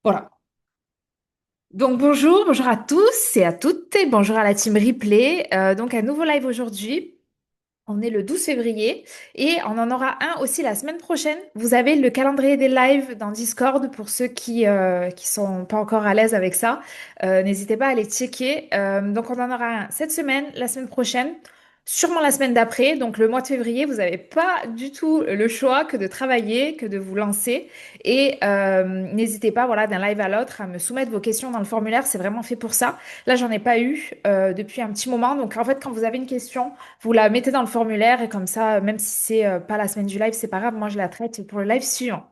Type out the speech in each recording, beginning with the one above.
Voilà. Donc bonjour à tous et à toutes et bonjour à la team Replay. Donc un nouveau live aujourd'hui. On est le 12 février et on en aura un aussi la semaine prochaine. Vous avez le calendrier des lives dans Discord pour ceux qui sont pas encore à l'aise avec ça. N'hésitez pas à les checker. Donc on en aura un cette semaine, la semaine prochaine, sûrement la semaine d'après. Donc le mois de février, vous n'avez pas du tout le choix que de travailler, que de vous lancer. Et n'hésitez pas, voilà, d'un live à l'autre, à me soumettre vos questions dans le formulaire. C'est vraiment fait pour ça. Là, j'en ai pas eu depuis un petit moment. Donc en fait, quand vous avez une question, vous la mettez dans le formulaire et comme ça, même si c'est pas la semaine du live, c'est pas grave, moi je la traite pour le live suivant.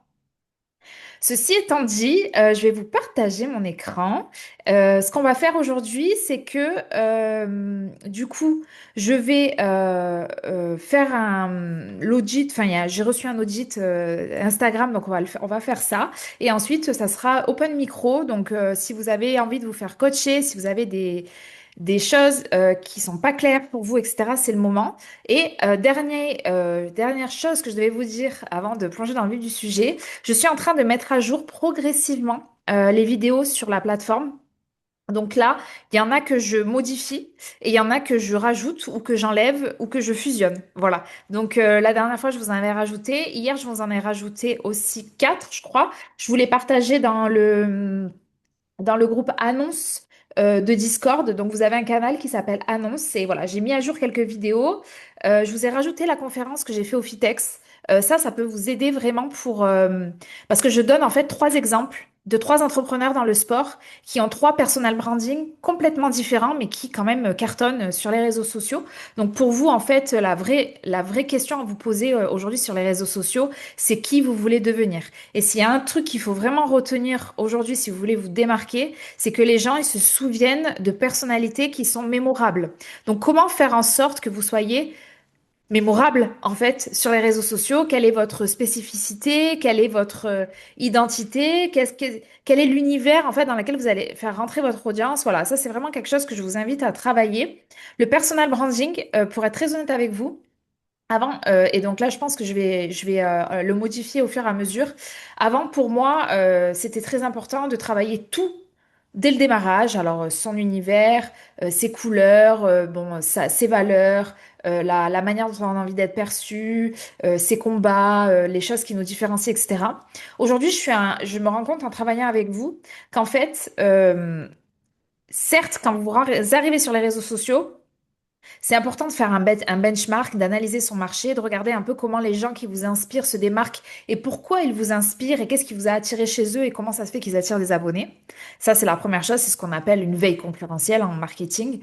Ceci étant dit, je vais vous partager mon écran. Ce qu'on va faire aujourd'hui, c'est que du coup, je vais faire l'audit. Enfin, j'ai reçu un audit Instagram, donc on va faire ça. Et ensuite, ça sera open micro. Donc, si vous avez envie de vous faire coacher, si vous avez des choses qui sont pas claires pour vous, etc., c'est le moment. Et dernière chose que je devais vous dire avant de plonger dans le vif du sujet, je suis en train de mettre à jour progressivement les vidéos sur la plateforme. Donc là, il y en a que je modifie et il y en a que je rajoute ou que j'enlève ou que je fusionne. Voilà. Donc la dernière fois, je vous en avais rajouté. Hier, je vous en ai rajouté aussi quatre, je crois. Je vous les partageais dans le groupe Annonce de Discord. Donc, vous avez un canal qui s'appelle Annonce. Et voilà, j'ai mis à jour quelques vidéos. Je vous ai rajouté la conférence que j'ai fait au Fitex. Ça peut vous aider vraiment parce que je donne en fait trois exemples de trois entrepreneurs dans le sport qui ont trois personal branding complètement différents, mais qui quand même cartonnent sur les réseaux sociaux. Donc, pour vous, en fait, la vraie question à vous poser aujourd'hui sur les réseaux sociaux, c'est qui vous voulez devenir. Et s'il y a un truc qu'il faut vraiment retenir aujourd'hui, si vous voulez vous démarquer, c'est que les gens, ils se souviennent de personnalités qui sont mémorables. Donc, comment faire en sorte que vous soyez mémorable, en fait, sur les réseaux sociaux? Quelle est votre spécificité? Quelle est votre identité? Quel est l'univers, en fait, dans lequel vous allez faire rentrer votre audience? Voilà, ça, c'est vraiment quelque chose que je vous invite à travailler. Le personal branding, pour être très honnête avec vous, avant, et donc là, je pense que je vais le modifier au fur et à mesure. Avant, pour moi, c'était très important de travailler tout dès le démarrage. Alors, son univers, ses couleurs, bon, ses valeurs, la manière dont on a envie d'être perçu, ses combats, les choses qui nous différencient, etc. Aujourd'hui, je me rends compte en travaillant avec vous qu'en fait, certes, quand vous arrivez sur les réseaux sociaux, c'est important de faire un benchmark, d'analyser son marché, de regarder un peu comment les gens qui vous inspirent se démarquent et pourquoi ils vous inspirent et qu'est-ce qui vous a attiré chez eux et comment ça se fait qu'ils attirent des abonnés. Ça, c'est la première chose, c'est ce qu'on appelle une veille concurrentielle en marketing.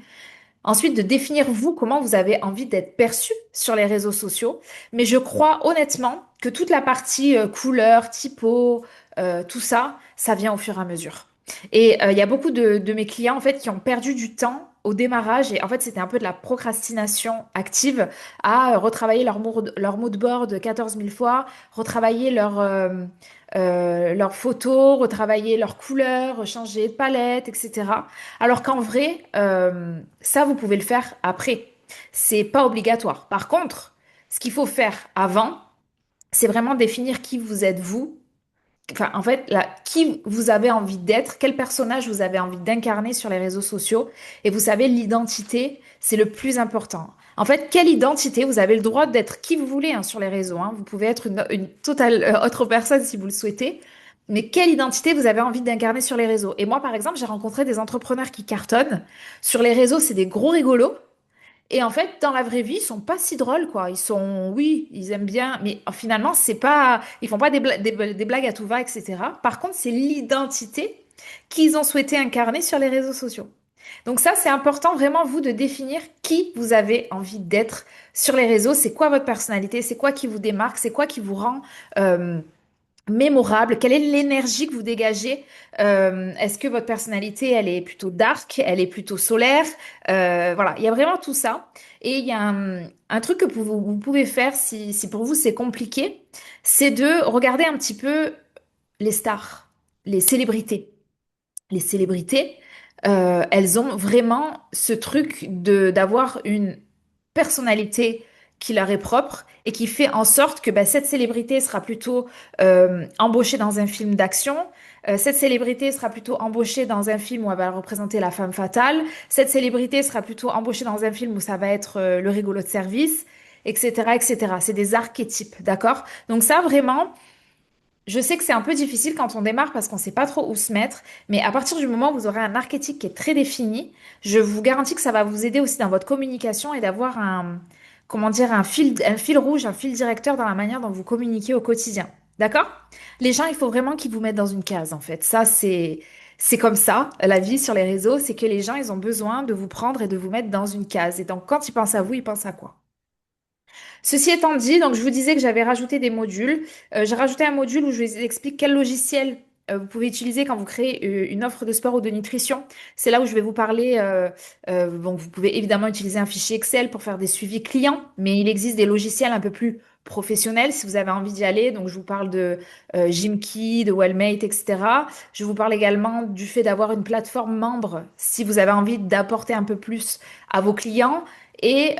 Ensuite, de définir vous comment vous avez envie d'être perçu sur les réseaux sociaux. Mais je crois honnêtement que toute la partie couleur, typo, tout ça, ça vient au fur et à mesure. Et il y a beaucoup de mes clients en fait qui ont perdu du temps au démarrage et en fait c'était un peu de la procrastination active à retravailler leur mood board 14 000 fois, retravailler leurs photos, retravailler leurs couleurs, changer de palette, etc. Alors qu'en vrai, ça, vous pouvez le faire après. C'est pas obligatoire. Par contre, ce qu'il faut faire avant, c'est vraiment définir qui vous êtes vous. Enfin, en fait, là, qui vous avez envie d'être, quel personnage vous avez envie d'incarner sur les réseaux sociaux. Et vous savez, l'identité, c'est le plus important. En fait, quelle identité? Vous avez le droit d'être qui vous voulez hein, sur les réseaux. Hein. Vous pouvez être une totale autre personne si vous le souhaitez. Mais quelle identité vous avez envie d'incarner sur les réseaux? Et moi, par exemple, j'ai rencontré des entrepreneurs qui cartonnent. Sur les réseaux, c'est des gros rigolos. Et en fait, dans la vraie vie, ils sont pas si drôles, quoi. Ils sont, oui, ils aiment bien, mais finalement, c'est pas, ils font pas des blagues à tout va, etc. Par contre, c'est l'identité qu'ils ont souhaité incarner sur les réseaux sociaux. Donc ça, c'est important vraiment, vous, de définir qui vous avez envie d'être sur les réseaux. C'est quoi votre personnalité? C'est quoi qui vous démarque? C'est quoi qui vous rend, euh, mémorable? Quelle est l'énergie que vous dégagez? Est-ce que votre personnalité, elle est plutôt dark? Elle est plutôt solaire? Voilà, il y a vraiment tout ça. Et il y a un truc que vous pouvez faire si pour vous c'est compliqué, c'est de regarder un petit peu les stars, les célébrités. Les célébrités, elles ont vraiment ce truc d'avoir une personnalité qui leur est propre et qui fait en sorte que bah, cette célébrité sera plutôt embauchée dans un film d'action. Cette célébrité sera plutôt embauchée dans un film où elle va représenter la femme fatale. Cette célébrité sera plutôt embauchée dans un film où ça va être le rigolo de service, etc., etc. C'est des archétypes, d'accord? Donc ça, vraiment, je sais que c'est un peu difficile quand on démarre parce qu'on ne sait pas trop où se mettre, mais à partir du moment où vous aurez un archétype qui est très défini, je vous garantis que ça va vous aider aussi dans votre communication et d'avoir comment dire, un fil rouge, un fil directeur dans la manière dont vous communiquez au quotidien. D'accord? Les gens, il faut vraiment qu'ils vous mettent dans une case, en fait. Ça, c'est comme ça, la vie sur les réseaux, c'est que les gens, ils ont besoin de vous prendre et de vous mettre dans une case. Et donc, quand ils pensent à vous, ils pensent à quoi? Ceci étant dit, donc je vous disais que j'avais rajouté des modules. J'ai rajouté un module où je vous explique quel logiciel vous pouvez utiliser quand vous créez une offre de sport ou de nutrition. C'est là où je vais vous parler. Donc vous pouvez évidemment utiliser un fichier Excel pour faire des suivis clients, mais il existe des logiciels un peu plus professionnels si vous avez envie d'y aller. Donc je vous parle de Gymkey, de Wellmate, etc. Je vous parle également du fait d'avoir une plateforme membre si vous avez envie d'apporter un peu plus à vos clients et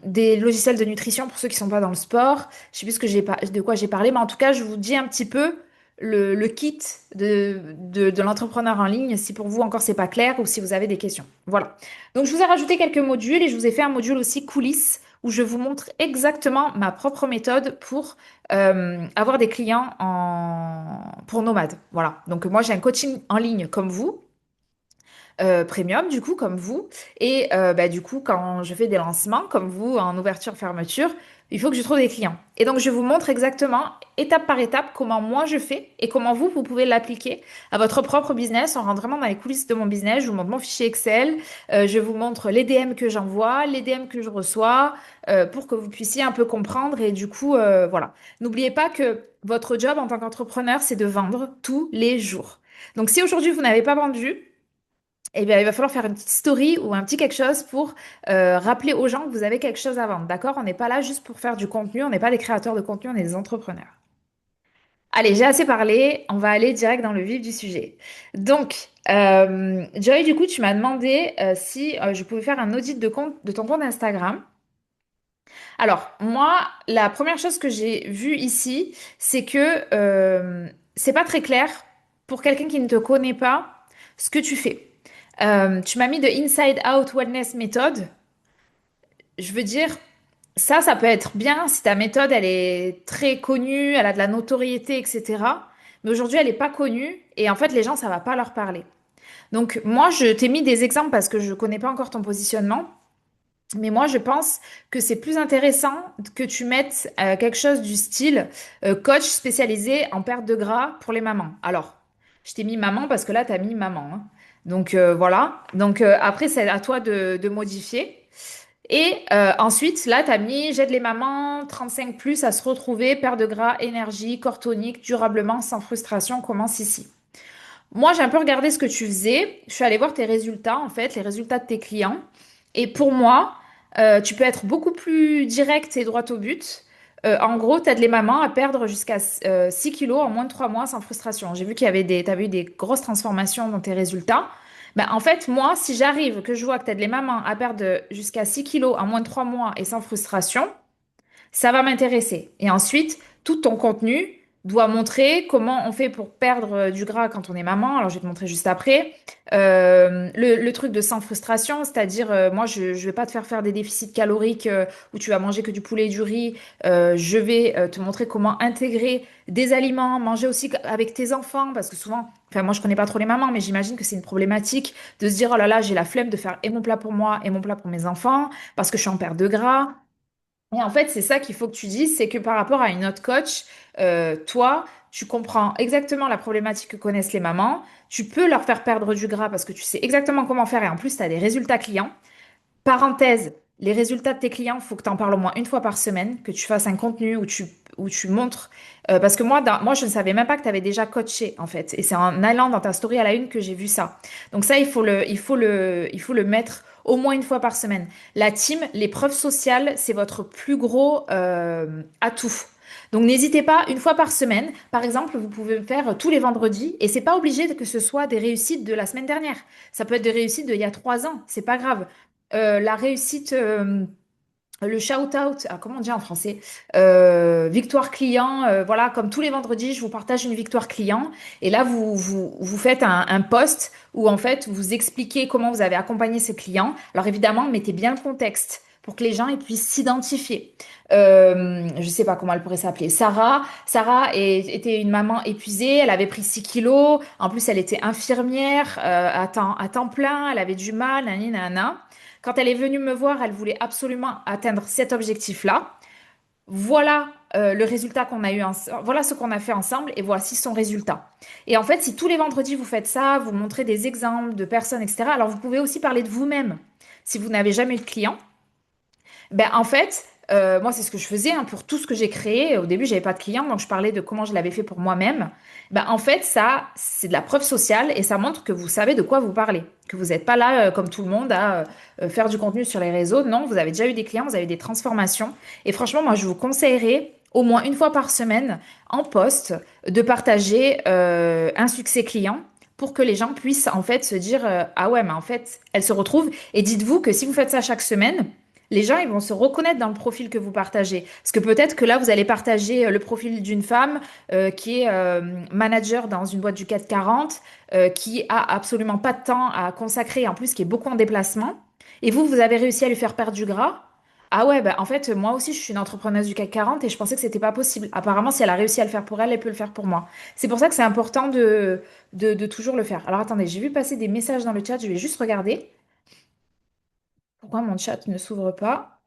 des logiciels de nutrition pour ceux qui sont pas dans le sport. Je sais plus de quoi j'ai parlé, mais en tout cas, je vous dis un petit peu le kit de l'entrepreneur en ligne, si pour vous encore c'est pas clair ou si vous avez des questions. Voilà. Donc, je vous ai rajouté quelques modules et je vous ai fait un module aussi coulisses où je vous montre exactement ma propre méthode pour avoir des clients pour nomades. Voilà. Donc, moi, j'ai un coaching en ligne comme vous premium, du coup, comme vous. Et bah, du coup, quand je fais des lancements, comme vous, en ouverture-fermeture, il faut que je trouve des clients. Et donc, je vous montre exactement, étape par étape, comment moi je fais et comment vous, vous pouvez l'appliquer à votre propre business. On rentre vraiment dans les coulisses de mon business. Je vous montre mon fichier Excel. Je vous montre les DM que j'envoie, les DM que je reçois, pour que vous puissiez un peu comprendre. Et du coup, voilà. N'oubliez pas que votre job en tant qu'entrepreneur, c'est de vendre tous les jours. Donc, si aujourd'hui, vous n'avez pas vendu, eh bien, il va falloir faire une petite story ou un petit quelque chose pour rappeler aux gens que vous avez quelque chose à vendre. D'accord? On n'est pas là juste pour faire du contenu, on n'est pas des créateurs de contenu, on est des entrepreneurs. Allez, j'ai assez parlé, on va aller direct dans le vif du sujet. Donc, Joy, du coup, tu m'as demandé si je pouvais faire un audit de compte de ton compte Instagram. Alors, moi, la première chose que j'ai vue ici, c'est que c'est pas très clair pour quelqu'un qui ne te connaît pas ce que tu fais. Tu m'as mis de Inside Out Wellness Method. Je veux dire, ça peut être bien si ta méthode, elle est très connue, elle a de la notoriété, etc. Mais aujourd'hui, elle n'est pas connue et en fait, les gens, ça va pas leur parler. Donc, moi, je t'ai mis des exemples parce que je connais pas encore ton positionnement. Mais moi, je pense que c'est plus intéressant que tu mettes quelque chose du style coach spécialisé en perte de gras pour les mamans. Alors, je t'ai mis maman parce que là, tu as mis maman, hein. Donc voilà. Donc après, c'est à toi de modifier. Et ensuite, là, tu as mis j'aide les mamans 35 plus à se retrouver, perte de gras, énergie, corps tonique, durablement, sans frustration, commence ici. Moi, j'ai un peu regardé ce que tu faisais. Je suis allée voir tes résultats, en fait, les résultats de tes clients. Et pour moi, tu peux être beaucoup plus direct et droit au but. En gros, tu aides les mamans à perdre jusqu'à 6 kilos en moins de 3 mois sans frustration. J'ai vu t'avais eu des grosses transformations dans tes résultats. Ben, en fait, moi, si j'arrive, que je vois que tu aides les mamans à perdre jusqu'à 6 kilos en moins de 3 mois et sans frustration, ça va m'intéresser. Et ensuite, tout ton contenu doit montrer comment on fait pour perdre du gras quand on est maman. Alors, je vais te montrer juste après. Le truc de sans frustration, c'est-à-dire, moi, je ne vais pas te faire faire des déficits caloriques où tu vas manger que du poulet et du riz. Je vais te montrer comment intégrer des aliments, manger aussi avec tes enfants, parce que souvent, enfin, moi, je connais pas trop les mamans, mais j'imagine que c'est une problématique de se dire, oh là là, j'ai la flemme de faire et mon plat pour moi et mon plat pour mes enfants, parce que je suis en perte de gras. Et en fait, c'est ça qu'il faut que tu dises, c'est que par rapport à une autre coach, toi, tu comprends exactement la problématique que connaissent les mamans, tu peux leur faire perdre du gras parce que tu sais exactement comment faire et en plus, tu as des résultats clients. Parenthèse, les résultats de tes clients, il faut que tu en parles au moins une fois par semaine, que tu fasses un contenu où tu montres. Parce que moi, je ne savais même pas que tu avais déjà coaché, en fait. Et c'est en allant dans ta story à la une que j'ai vu ça. Donc ça, il faut le mettre au moins une fois par semaine. La team, les preuves sociales, c'est votre plus gros atout. Donc n'hésitez pas, une fois par semaine, par exemple, vous pouvez le faire tous les vendredis et c'est pas obligé que ce soit des réussites de la semaine dernière. Ça peut être des réussites d'il y a 3 ans, c'est pas grave. La réussite le shout-out, ah, comment on dit en français? Victoire client, voilà, comme tous les vendredis, je vous partage une victoire client. Et là, vous faites un post où en fait, vous expliquez comment vous avez accompagné ce client. Alors évidemment, mettez bien le contexte pour que les gens ils puissent s'identifier. Je sais pas comment elle pourrait s'appeler. Était une maman épuisée, elle avait pris 6 kilos. En plus, elle était infirmière à temps plein, elle avait du mal, nanani, nanana. Quand elle est venue me voir, elle voulait absolument atteindre cet objectif-là. Voilà le résultat qu'on a eu, voilà ce qu'on a fait ensemble et voici son résultat. Et en fait, si tous les vendredis vous faites ça, vous montrez des exemples de personnes, etc., alors vous pouvez aussi parler de vous-même. Si vous n'avez jamais eu de client, ben, en fait, moi, c'est ce que je faisais hein, pour tout ce que j'ai créé. Au début, j'avais pas de clients, donc je parlais de comment je l'avais fait pour moi-même. Ben, en fait, ça, c'est de la preuve sociale et ça montre que vous savez de quoi vous parlez. Que vous n'êtes pas là, comme tout le monde, à faire du contenu sur les réseaux. Non, vous avez déjà eu des clients, vous avez eu des transformations. Et franchement, moi, je vous conseillerais au moins une fois par semaine, en poste, de partager un succès client pour que les gens puissent en fait se dire ah ouais mais en fait elle se retrouve et dites-vous que si vous faites ça chaque semaine les gens, ils vont se reconnaître dans le profil que vous partagez. Parce que peut-être que là, vous allez partager le profil d'une femme qui est manager dans une boîte du CAC 40, qui a absolument pas de temps à consacrer, en plus qui est beaucoup en déplacement. Et vous, vous avez réussi à lui faire perdre du gras. Ah ouais, bah en fait, moi aussi, je suis une entrepreneuse du CAC 40 et je pensais que c'était pas possible. Apparemment, si elle a réussi à le faire pour elle, elle peut le faire pour moi. C'est pour ça que c'est important de toujours le faire. Alors attendez, j'ai vu passer des messages dans le chat, je vais juste regarder. Pourquoi mon chat ne s'ouvre pas?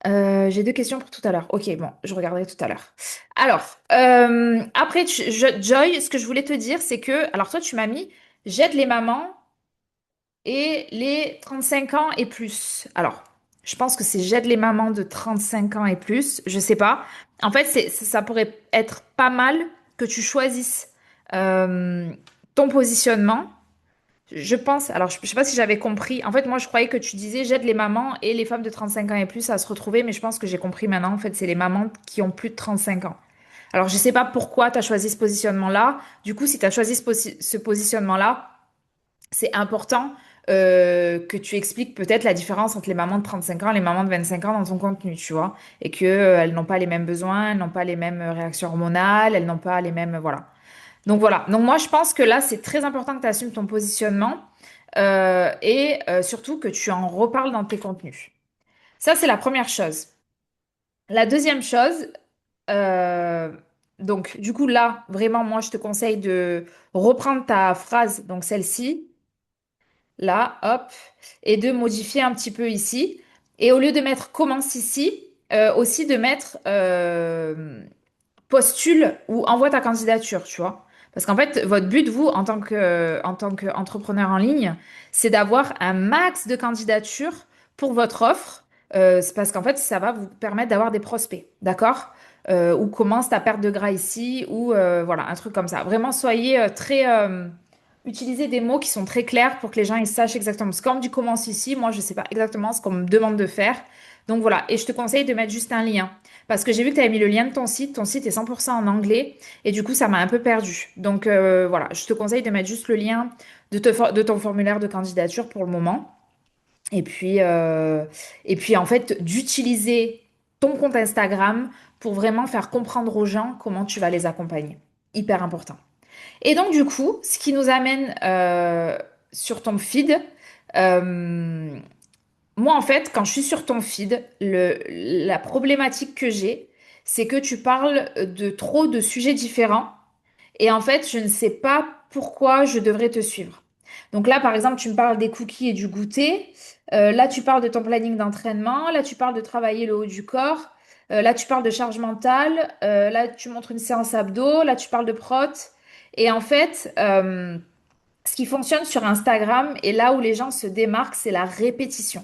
J'ai deux questions pour tout à l'heure. Ok, bon, je regarderai tout à l'heure. Alors, après, Joy, ce que je voulais te dire, c'est que, alors toi, tu m'as mis, j'aide les mamans et les 35 ans et plus. Alors, je pense que c'est j'aide les mamans de 35 ans et plus, je sais pas. En fait, ça pourrait être pas mal que tu choisisses euh, ton positionnement. Je pense, alors je sais pas si j'avais compris. En fait, moi, je croyais que tu disais j'aide les mamans et les femmes de 35 ans et plus à se retrouver, mais je pense que j'ai compris maintenant. En fait, c'est les mamans qui ont plus de 35 ans. Alors, je sais pas pourquoi tu as choisi ce positionnement-là. Du coup, si tu as choisi ce positionnement-là, c'est important que tu expliques peut-être la différence entre les mamans de 35 ans et les mamans de 25 ans dans ton contenu, tu vois. Et que, elles n'ont pas les mêmes besoins, elles n'ont pas les mêmes réactions hormonales, elles n'ont pas les mêmes, voilà. Donc voilà. Donc moi, je pense que là, c'est très important que tu assumes ton positionnement et surtout que tu en reparles dans tes contenus. Ça, c'est la première chose. La deuxième chose, euh, donc du coup là, vraiment, moi, je te conseille de reprendre ta phrase, donc celle-ci, là, hop, et de modifier un petit peu ici. Et au lieu de mettre commence ici, aussi de mettre postule ou envoie ta candidature, tu vois. Parce qu'en fait, votre but, vous, en tant qu'entrepreneur en ligne, c'est d'avoir un max de candidatures pour votre offre. C'est parce qu'en fait, ça va vous permettre d'avoir des prospects, d'accord? Ou commence ta perte de gras ici, ou voilà, un truc comme ça. Vraiment, soyez utilisez des mots qui sont très clairs pour que les gens ils sachent exactement. Parce que quand on dit commence ici, moi, je sais pas exactement ce qu'on me demande de faire. Donc voilà, et je te conseille de mettre juste un lien. Parce que j'ai vu que tu avais mis le lien de ton site est 100% en anglais, et du coup ça m'a un peu perdu. Donc voilà, je te conseille de mettre juste le lien de ton formulaire de candidature pour le moment. Et puis, euh, et puis en fait, d'utiliser ton compte Instagram pour vraiment faire comprendre aux gens comment tu vas les accompagner. Hyper important. Et donc du coup, ce qui nous amène sur ton feed, euh, moi, en fait, quand je suis sur ton feed, la problématique que j'ai, c'est que tu parles de trop de sujets différents. Et en fait, je ne sais pas pourquoi je devrais te suivre. Donc là, par exemple, tu me parles des cookies et du goûter. Là, tu parles de ton planning d'entraînement. Là, tu parles de travailler le haut du corps. Là, tu parles de charge mentale. Là, tu montres une séance abdos. Là, tu parles de prot. Et en fait, ce qui fonctionne sur Instagram et là où les gens se démarquent, c'est la répétition.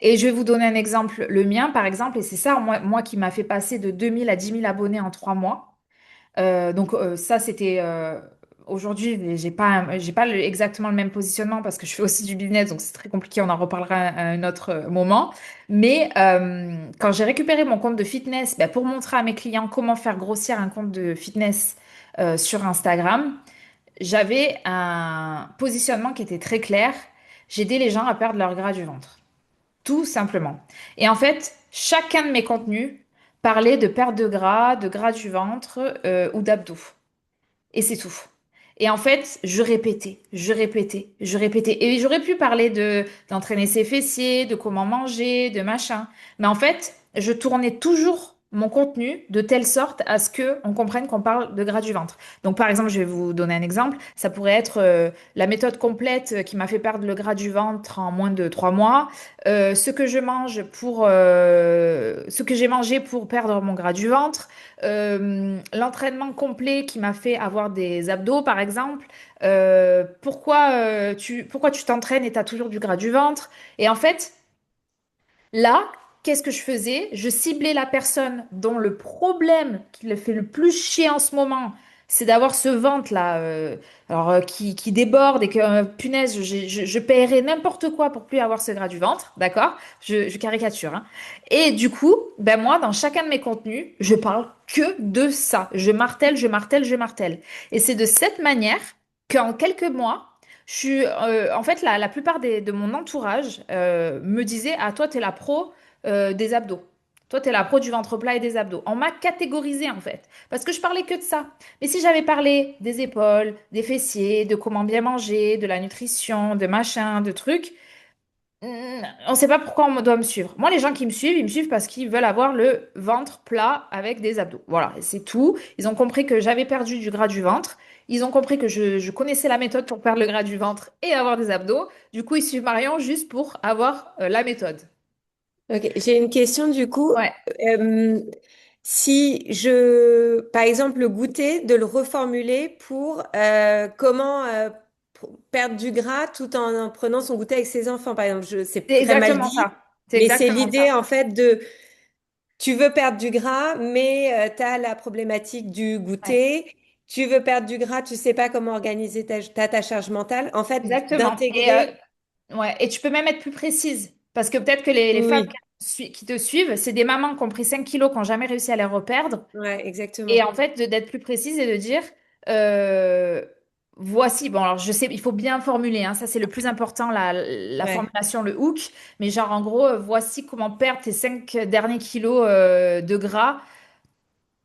Et je vais vous donner un exemple, le mien par exemple, et c'est ça, moi qui m'a fait passer de 2000 à 10 000 abonnés en 3 mois. Ça, c'était... aujourd'hui, j'ai pas exactement le même positionnement parce que je fais aussi du business, donc c'est très compliqué, on en reparlera à un autre moment. Mais quand j'ai récupéré mon compte de fitness, ben, pour montrer à mes clients comment faire grossir un compte de fitness sur Instagram, j'avais un positionnement qui était très clair. J'aidais les gens à perdre leur gras du ventre. tout simplement. Et en fait, chacun de mes contenus parlait de perte de gras du ventre ou d'abdos. Et c'est tout. Et en fait, je répétais, je répétais, je répétais. Et j'aurais pu parler d'entraîner ses fessiers, de comment manger, de machin. Mais en fait, je tournais toujours mon contenu de telle sorte à ce que on comprenne qu'on parle de gras du ventre. Donc, par exemple, je vais vous donner un exemple. Ça pourrait être la méthode complète qui m'a fait perdre le gras du ventre en moins de 3 mois. Ce que j'ai mangé pour perdre mon gras du ventre, l'entraînement complet qui m'a fait avoir des abdos, par exemple. Pourquoi tu t'entraînes et tu as toujours du gras du ventre? Et en fait, là, qu'est-ce que je faisais? Je ciblais la personne dont le problème qui le fait le plus chier en ce moment, c'est d'avoir ce ventre-là, qui déborde et que, punaise, je paierais n'importe quoi pour plus avoir ce gras du ventre, d'accord? Je caricature, hein. Et du coup, ben moi, dans chacun de mes contenus, je parle que de ça. Je martèle, je martèle, je martèle. Et c'est de cette manière qu'en quelques mois, en fait, la plupart de mon entourage me disait, ah, toi, t'es la pro des abdos. Toi, t'es la pro du ventre plat et des abdos. On m'a catégorisé, en fait, parce que je parlais que de ça. Mais si j'avais parlé des épaules, des fessiers, de comment bien manger, de la nutrition, de machin, de trucs, on ne sait pas pourquoi on doit me suivre. Moi, les gens qui me suivent, ils me suivent parce qu'ils veulent avoir le ventre plat avec des abdos. Voilà, et c'est tout. Ils ont compris que j'avais perdu du gras du ventre. Ils ont compris que je connaissais la méthode pour perdre le gras du ventre et avoir des abdos. Du coup, ils suivent Marion juste pour avoir la méthode. Ok, j'ai une question du coup. Ouais, Euh, Si je, par exemple, le goûter, de le reformuler pour comment perdre du gras tout en prenant son goûter avec ses enfants, par exemple. C'est c'est très mal exactement dit, ça. C'est mais c'est exactement l'idée ça. en fait de tu veux perdre du gras, mais tu as la problématique du Ouais, goûter. Tu veux perdre du gras, tu sais pas comment organiser ta charge mentale. En fait, exactement. d'intégrer. Ouais, et tu peux même être plus précise. Parce que peut-être que les femmes Oui, qui te suivent, c'est des mamans qui ont pris 5 kilos, qui n'ont jamais réussi à les reperdre. ouais, Et exactement. en fait, d'être plus précise et de dire, euh, voici, bon, alors je sais, il faut bien formuler, hein, ça c'est le plus important, la Ouais, formulation, le hook, mais genre en gros, voici comment perdre tes 5 derniers kilos de gras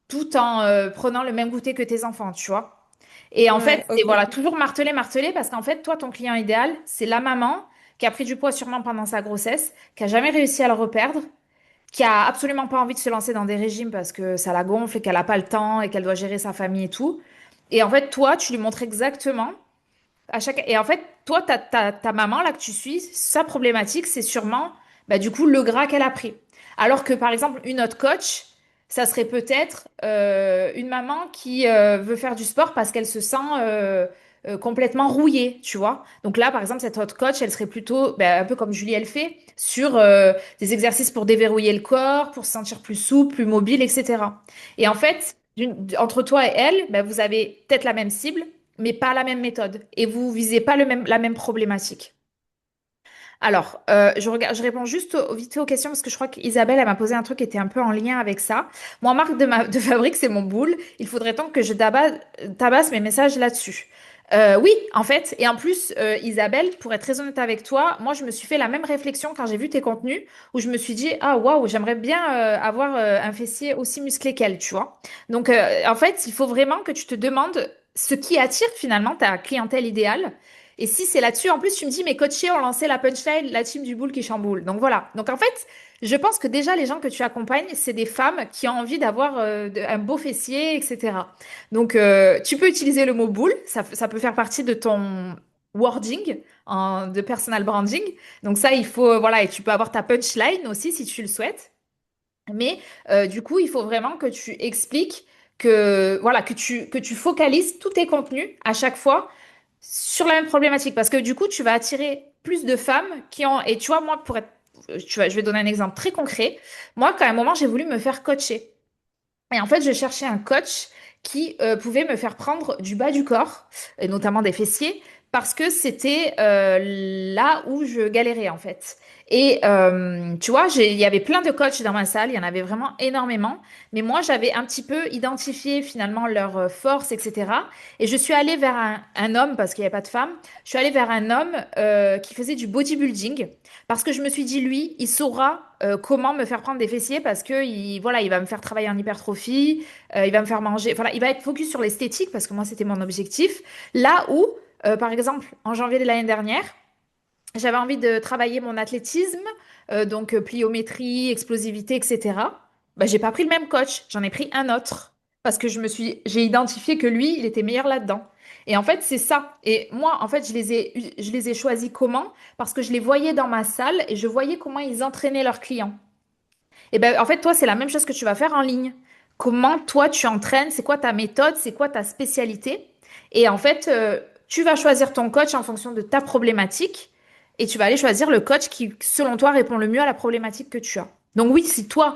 tout en prenant le même goûter que tes enfants, tu vois. Et en fait, ouais, c'est ok. voilà, toujours marteler, marteler, parce qu'en fait, toi, ton client idéal, c'est la maman qui a pris du poids sûrement pendant sa grossesse, qui a jamais réussi à le reperdre, qui a absolument pas envie de se lancer dans des régimes parce que ça la gonfle et qu'elle a pas le temps et qu'elle doit gérer sa famille et tout. Et en fait, toi, tu lui montres exactement à chaque. Et en fait, toi, ta maman là que tu suis, sa problématique, c'est sûrement, bah, du coup, le gras qu'elle a pris. Alors que par exemple, une autre coach, ça serait peut-être une maman qui veut faire du sport parce qu'elle se sent complètement rouillée, tu vois. Donc là, par exemple, cette autre coach, elle serait plutôt, bah, un peu comme Julie, elle fait, sur des exercices pour déverrouiller le corps, pour se sentir plus souple, plus mobile, etc. Et en fait, entre toi et elle, bah, vous avez peut-être la même cible, mais pas la même méthode. Et vous visez pas la même problématique. Alors, je réponds juste vite fait aux questions parce que je crois qu'Isabelle, elle m'a posé un truc qui était un peu en lien avec ça. Moi, marque de fabrique, c'est mon boule. Il faudrait donc que je tabasse mes messages là-dessus. Oui, en fait, et en plus, Isabelle, pour être très honnête avec toi, moi, je me suis fait la même réflexion quand j'ai vu tes contenus, où je me suis dit, ah waouh, j'aimerais bien avoir un fessier aussi musclé qu'elle, tu vois. Donc, en fait, il faut vraiment que tu te demandes ce qui attire finalement ta clientèle idéale. Et si c'est là-dessus, en plus, tu me dis, mes coachés ont lancé la punchline, la team du boule qui chamboule. Donc voilà. Donc en fait, je pense que déjà, les gens que tu accompagnes, c'est des femmes qui ont envie d'avoir un beau fessier, etc. Donc tu peux utiliser le mot boule, ça peut faire partie de ton wording de personal branding. Donc ça, il faut, voilà, et tu peux avoir ta punchline aussi si tu le souhaites. Mais du coup, il faut vraiment que tu expliques que voilà que tu focalises tous tes contenus à chaque fois sur la même problématique parce que du coup, tu vas attirer plus de femmes qui ont et tu vois moi pour être tu vois, je vais donner un exemple très concret. Moi, quand à un moment, j'ai voulu me faire coacher. Et en fait, je cherchais un coach qui pouvait me faire prendre du bas du corps, et notamment des fessiers, parce que c'était là où je galérais en fait. Et tu vois, il y avait plein de coachs dans ma salle, il y en avait vraiment énormément, mais moi j'avais un petit peu identifié finalement leurs forces, etc. Et je suis allée vers un homme, parce qu'il n'y avait pas de femme, je suis allée vers un homme qui faisait du bodybuilding, parce que je me suis dit, lui, il saura comment me faire prendre des fessiers, parce que voilà, il va me faire travailler en hypertrophie, il va me faire manger, voilà, il va être focus sur l'esthétique, parce que moi c'était mon objectif. Là où, par exemple, en janvier de l'année dernière, j'avais envie de travailler mon athlétisme, donc pliométrie, explosivité, etc. Bah, j'ai pas pris le même coach, j'en ai pris un autre parce que j'ai identifié que lui, il était meilleur là-dedans. Et en fait, c'est ça. Et moi, en fait, je les ai choisis comment? Parce que je les voyais dans ma salle et je voyais comment ils entraînaient leurs clients. Et ben, en fait, toi, c'est la même chose que tu vas faire en ligne. Comment toi, tu entraînes? C'est quoi ta méthode? C'est quoi ta spécialité? Et en fait, tu vas choisir ton coach en fonction de ta problématique et tu vas aller choisir le coach qui, selon toi, répond le mieux à la problématique que tu as. Donc oui, si toi,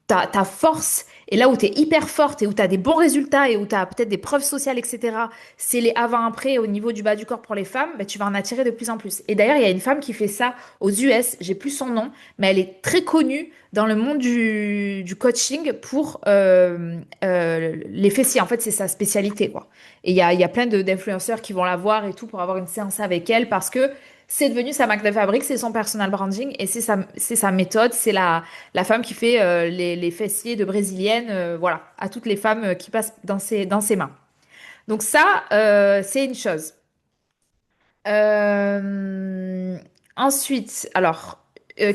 ta force, et là où tu es hyper forte et où tu as des bons résultats et où tu as peut-être des preuves sociales, etc., c'est les avant-après au niveau du bas du corps pour les femmes, ben, tu vas en attirer de plus en plus. Et d'ailleurs, il y a une femme qui fait ça aux US, j'ai plus son nom, mais elle est très connue dans le monde du coaching pour les fessiers. En fait, c'est sa spécialité, quoi. Et il y a plein d'influenceurs qui vont la voir et tout pour avoir une séance avec elle parce que c'est devenu sa marque de fabrique, c'est son personal branding et c'est sa méthode, c'est la femme qui fait les fessiers de brésilienne, voilà, à toutes les femmes qui passent dans ses mains. Donc ça, c'est une chose. Euh, Ensuite, alors,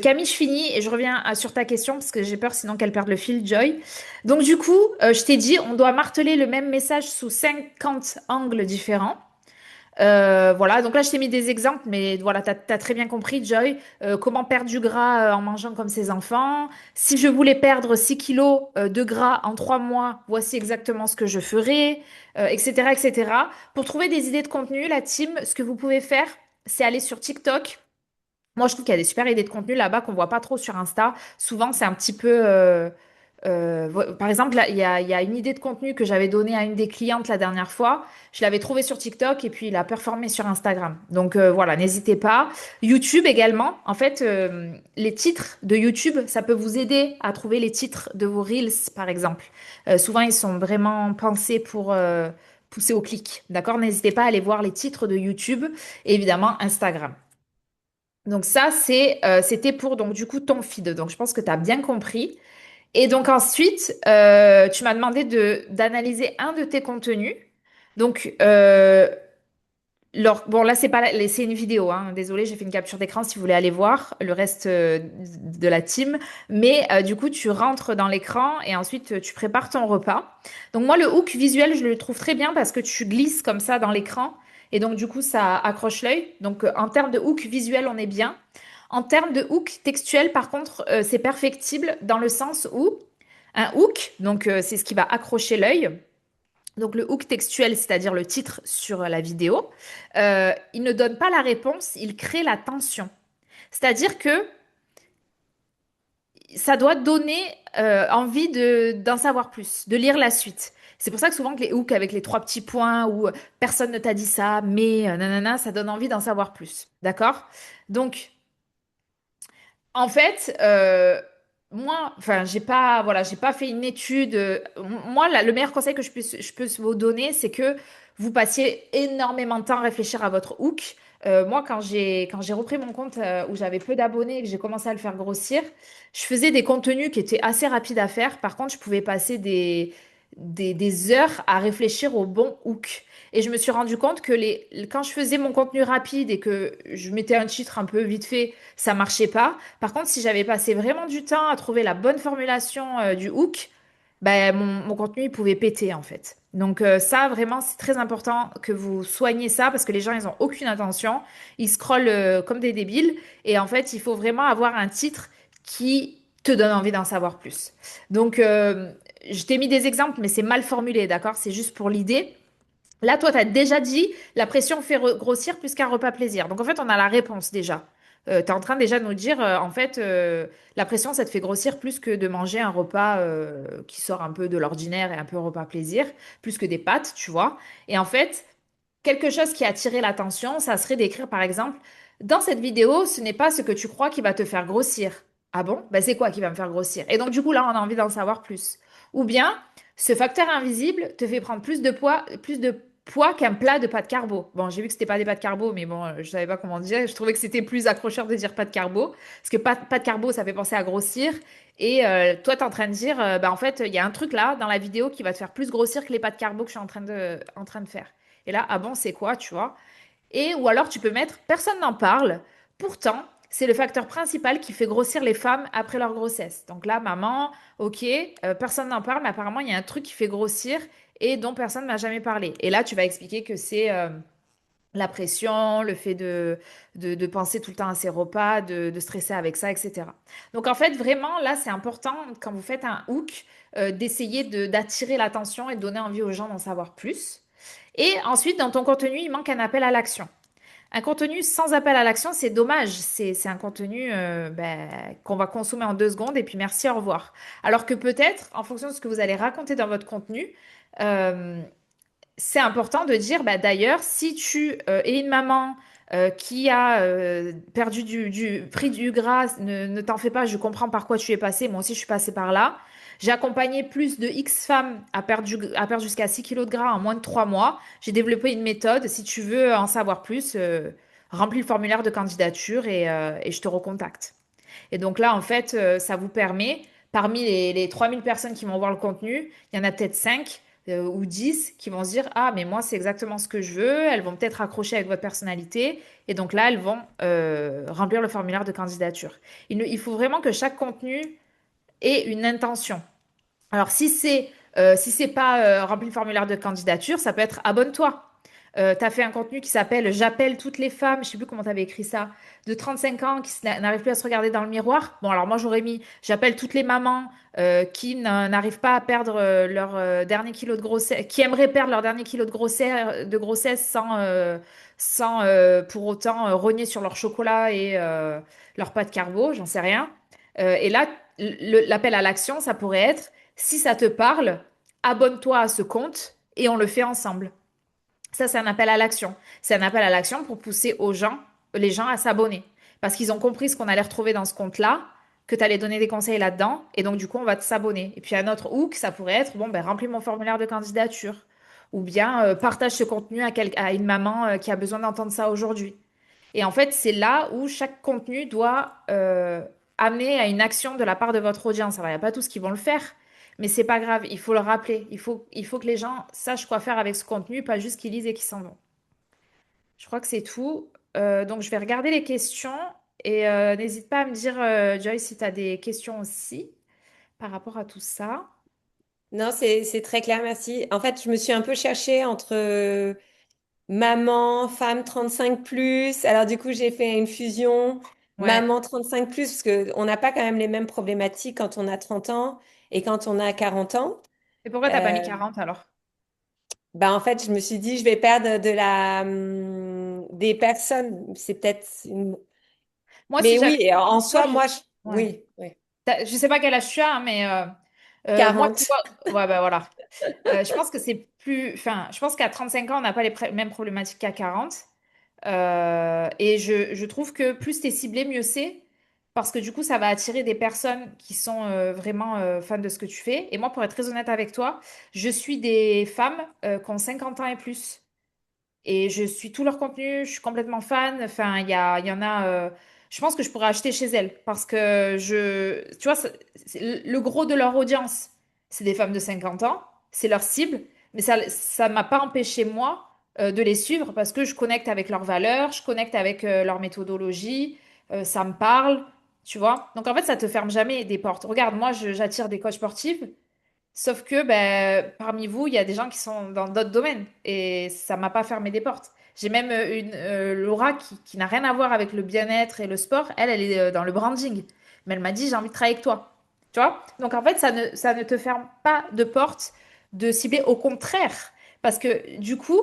Camille, je finis et je reviens sur ta question parce que j'ai peur sinon qu'elle perde le fil, Joy. Donc du coup, je t'ai dit, on doit marteler le même message sous 50 angles différents. Voilà, donc là je t'ai mis des exemples, mais voilà, t'as très bien compris, Joy. Comment perdre du gras en mangeant comme ses enfants. Si je voulais perdre 6 kilos de gras en 3 mois, voici exactement ce que je ferais, etc., etc. Pour trouver des idées de contenu, la team, ce que vous pouvez faire, c'est aller sur TikTok. Moi, je trouve qu'il y a des super idées de contenu là-bas qu'on voit pas trop sur Insta. Souvent, c'est un petit peu. Par exemple, là, il y a une idée de contenu que j'avais donnée à une des clientes la dernière fois. Je l'avais trouvée sur TikTok et puis il a performé sur Instagram. Donc voilà, n'hésitez pas. YouTube également. En fait, les titres de YouTube, ça peut vous aider à trouver les titres de vos Reels, par exemple. Souvent, ils sont vraiment pensés pour pousser au clic. D'accord? N'hésitez pas à aller voir les titres de YouTube et évidemment Instagram. Donc ça, c'était pour donc du coup ton feed. Donc je pense que tu as bien compris. Et donc ensuite, tu m'as demandé d'analyser un de tes contenus. Donc bon là c'est pas c'est une vidéo. Hein. Désolée, j'ai fait une capture d'écran si vous voulez aller voir le reste de la team. Mais du coup, tu rentres dans l'écran et ensuite tu prépares ton repas. Donc moi, le hook visuel, je le trouve très bien parce que tu glisses comme ça dans l'écran. Et donc, du coup, ça accroche l'œil. Donc, en termes de hook visuel, on est bien. En termes de hook textuel, par contre, c'est perfectible dans le sens où un hook, donc c'est ce qui va accrocher l'œil. Donc, le hook textuel, c'est-à-dire le titre sur la vidéo, il ne donne pas la réponse, il crée la tension. C'est-à-dire que ça doit donner envie d'en savoir plus, de lire la suite. C'est pour ça que souvent que les hooks avec les trois petits points ou personne ne t'a dit ça, mais nanana, ça donne envie d'en savoir plus. D'accord? Donc, en fait, moi, enfin, j'ai pas fait une étude. Moi, le meilleur conseil que je peux vous donner, c'est que vous passiez énormément de temps à réfléchir à votre hook. Moi, quand j'ai repris mon compte où j'avais peu d'abonnés et que j'ai commencé à le faire grossir, je faisais des contenus qui étaient assez rapides à faire. Par contre, je pouvais passer des heures à réfléchir au bon hook. Et je me suis rendu compte que quand je faisais mon contenu rapide et que je mettais un titre un peu vite fait, ça marchait pas. Par contre, si j'avais passé vraiment du temps à trouver la bonne formulation du hook, ben, mon contenu il pouvait péter en fait. Donc ça, vraiment, c'est très important que vous soignez ça parce que les gens, ils ont aucune attention. Ils scrollent comme des débiles. Et en fait, il faut vraiment avoir un titre qui te donne envie d'en savoir plus. Donc, je t'ai mis des exemples, mais c'est mal formulé, d'accord? C'est juste pour l'idée. Là, toi, tu as déjà dit, la pression fait grossir plus qu'un repas plaisir. Donc, en fait, on a la réponse déjà. Tu es en train déjà de nous dire, en fait, la pression, ça te fait grossir plus que de manger un repas qui sort un peu de l'ordinaire et un peu repas plaisir, plus que des pâtes, tu vois. Et en fait, quelque chose qui a attiré l'attention, ça serait d'écrire par exemple, dans cette vidéo, ce n'est pas ce que tu crois qui va te faire grossir. Ah bon? Ben, c'est quoi qui va me faire grossir? Et donc du coup là, on a envie d'en savoir plus. Ou bien, ce facteur invisible te fait prendre plus de poids qu'un plat de pâtes carbo. Bon, j'ai vu que c'était pas des pâtes carbo, mais bon, je savais pas comment dire. Je trouvais que c'était plus accrocheur de dire pâtes carbo, parce que pâtes carbo, ça fait penser à grossir. Et toi, tu es en train de dire, bah, en fait, il y a un truc là dans la vidéo qui va te faire plus grossir que les pâtes carbo que je suis en train de faire. Et là, ah bon, c'est quoi, tu vois? Et ou alors tu peux mettre, personne n'en parle. Pourtant, c'est le facteur principal qui fait grossir les femmes après leur grossesse. Donc là, maman, ok, personne n'en parle, mais apparemment, il y a un truc qui fait grossir et dont personne ne m'a jamais parlé. Et là, tu vas expliquer que c'est la pression, le fait de penser tout le temps à ses repas, de stresser avec ça, etc. Donc en fait, vraiment, là, c'est important quand vous faites un hook, d'essayer d'attirer l'attention et de donner envie aux gens d'en savoir plus. Et ensuite, dans ton contenu, il manque un appel à l'action. Un contenu sans appel à l'action, c'est dommage. C'est un contenu ben, qu'on va consommer en 2 secondes et puis merci, au revoir. Alors que peut-être, en fonction de ce que vous allez raconter dans votre contenu, euh, c'est important de dire, bah, d'ailleurs, si tu es une maman qui a perdu pris du gras, ne t'en fais pas, je comprends par quoi tu es passée, moi aussi je suis passée par là. J'ai accompagné plus de X femmes à perdre jusqu'à 6 kilos de gras en moins de 3 mois. J'ai développé une méthode. Si tu veux en savoir plus, remplis le formulaire de candidature et je te recontacte. Et donc là, en fait, ça vous permet, parmi les 3000 personnes qui vont voir le contenu, il y en a peut-être 5 ou 10 qui vont se dire, ah, mais moi, c'est exactement ce que je veux. Elles vont peut-être accrocher avec votre personnalité. Et donc là, elles vont remplir le formulaire de candidature. Il faut vraiment que chaque contenu ait une intention. Alors, si c'est pas remplir le formulaire de candidature, ça peut être abonne-toi. Tu as fait un contenu qui s'appelle J'appelle toutes les femmes, je sais plus comment tu avais écrit ça, de 35 ans qui n'arrivent plus à se regarder dans le miroir. Bon, alors moi j'aurais mis J'appelle toutes les mamans qui n'arrivent pas à perdre leur dernier kilo de grossesse, qui aimeraient perdre leur dernier kilo de grossesse sans pour autant rogner sur leur chocolat et leur pâte carbo, j'en sais rien. Et là, l'appel à l'action, ça pourrait être si ça te parle, abonne-toi à ce compte et on le fait ensemble. Ça, c'est un appel à l'action. C'est un appel à l'action pour pousser les gens à s'abonner. Parce qu'ils ont compris ce qu'on allait retrouver dans ce compte-là, que tu allais donner des conseils là-dedans, et donc du coup, on va s'abonner. Et puis un autre hook, ça pourrait être, bon, ben, remplis mon formulaire de candidature. Ou bien partage ce contenu à une maman qui a besoin d'entendre ça aujourd'hui. Et en fait, c'est là où chaque contenu doit amener à une action de la part de votre audience. Alors, il n'y a pas tous qui vont le faire, mais c'est pas grave, il faut le rappeler. Il faut que les gens sachent quoi faire avec ce contenu, pas juste qu'ils lisent et qu'ils s'en vont. Je crois que c'est tout. Donc, je vais regarder les questions et n'hésite pas à me dire, Joyce, si tu as des questions aussi par rapport à tout ça. Non, c'est très clair, merci. En fait, je me suis un peu cherchée entre maman, femme 35 plus. Alors du coup, j'ai fait une fusion Ouais. maman 35 plus parce que on n'a pas quand même les mêmes problématiques quand on a 30 ans et quand on a 40 ans. Et pourquoi t'as pas mis Euh, 40 alors? Bah en fait, je me suis dit, je vais perdre des personnes. C'est peut-être Moi, si Mais j'avais oui, et en 40 ans, soi, moi, ouais. oui, oui. Je sais pas quel âge tu as, hein, mais moi, tu 40. vois, ouais, bah voilà. Je pense que c'est plus. Enfin, je pense qu'à 35 ans, on n'a pas mêmes problématiques qu'à 40. Et je trouve que plus t'es ciblé, mieux c'est. Parce que du coup, ça va attirer des personnes qui sont vraiment fans de ce que tu fais. Et moi, pour être très honnête avec toi, je suis des femmes qui ont 50 ans et plus. Et je suis tout leur contenu, je suis complètement fan. Enfin, il y en a. Je pense que je pourrais acheter chez elles parce que tu vois, le gros de leur audience, c'est des femmes de 50 ans, c'est leur cible, mais ça m'a pas empêché moi de les suivre parce que je connecte avec leurs valeurs, je connecte avec leur méthodologie, ça me parle, tu vois. Donc en fait, ça te ferme jamais des portes. Regarde, moi, j'attire des coachs sportifs. Sauf que ben, parmi vous, il y a des gens qui sont dans d'autres domaines et ça m'a pas fermé des portes. J'ai même une Laura qui n'a rien à voir avec le bien-être et le sport. Elle est dans le branding. Mais elle m'a dit, j'ai envie de travailler avec toi. Tu vois? Donc en fait, ça ne te ferme pas de porte de cibler. Au contraire. Parce que du coup,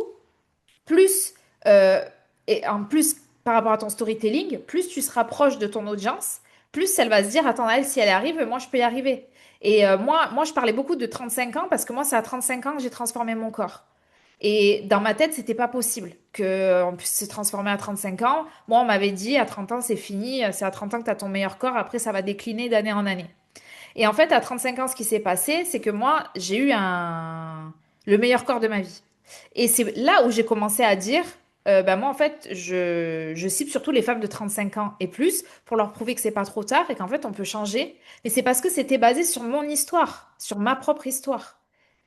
plus, euh, et en plus, par rapport à ton storytelling, plus tu seras proche de ton audience, plus elle va se dire, attends, elle, si elle arrive, moi, je peux y arriver. Et moi, je parlais beaucoup de 35 ans parce que moi, c'est à 35 ans que j'ai transformé mon corps. Et dans ma tête, c'était pas possible qu'on puisse se transformer à 35 ans. Moi, on m'avait dit à 30 ans, c'est fini, c'est à 30 ans que tu as ton meilleur corps, après ça va décliner d'année en année. Et en fait, à 35 ans, ce qui s'est passé, c'est que moi, j'ai eu le meilleur corps de ma vie. Et c'est là où j'ai commencé à dire, bah moi, en fait, je cible surtout les femmes de 35 ans et plus pour leur prouver que c'est pas trop tard et qu'en fait, on peut changer. Et c'est parce que c'était basé sur mon histoire, sur ma propre histoire.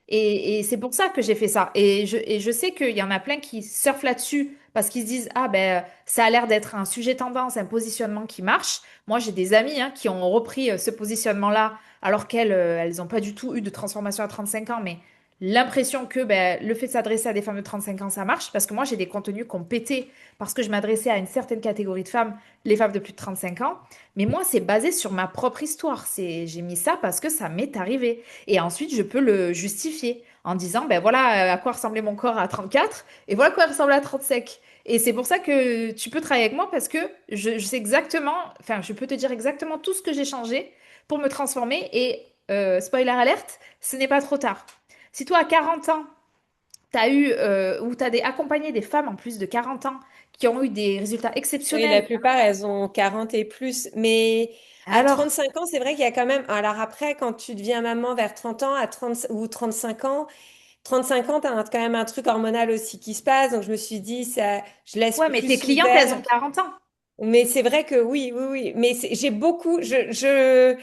Et c'est pour ça que j'ai fait ça. Et je sais qu'il y en a plein qui surfent là-dessus parce qu'ils se disent, ah ben, ça a l'air d'être un sujet tendance, un positionnement qui marche. Moi, j'ai des amis qui ont repris ce positionnement-là alors qu'elles, elles n'ont pas du tout eu de transformation à 35 ans, mais l'impression que ben, le fait de s'adresser à des femmes de 35 ans, ça marche. Parce que moi, j'ai des contenus qui ont pété parce que je m'adressais à une certaine catégorie de femmes, les femmes de plus de 35 ans. Mais moi, c'est basé sur ma propre histoire. J'ai mis ça parce que ça m'est arrivé. Et ensuite, je peux le justifier en disant, ben voilà à quoi ressemblait mon corps à 34 et voilà à quoi il ressemble à 35. Et c'est pour ça que tu peux travailler avec moi parce que je sais exactement, enfin, je peux te dire exactement tout ce que j'ai changé pour me transformer. Et spoiler alerte, ce n'est pas trop tard. Si toi, à 40 ans, tu as eu ou tu as accompagné des femmes en plus de 40 ans qui ont eu des résultats Oui, la exceptionnels, plupart, elles ont 40 et plus. Mais à alors, 35 ans, c'est vrai qu'il y a quand même... Alors après, quand tu deviens maman vers 30 ans à 30 ou 35 ans, 35 ans, tu as quand même un truc hormonal aussi qui se passe. Donc je me suis dit, ça, je laisse ouais, mais tes plus clientes, elles ont ouvert. 40 ans. Mais c'est vrai que oui, oui, oui. Mais j'ai beaucoup... je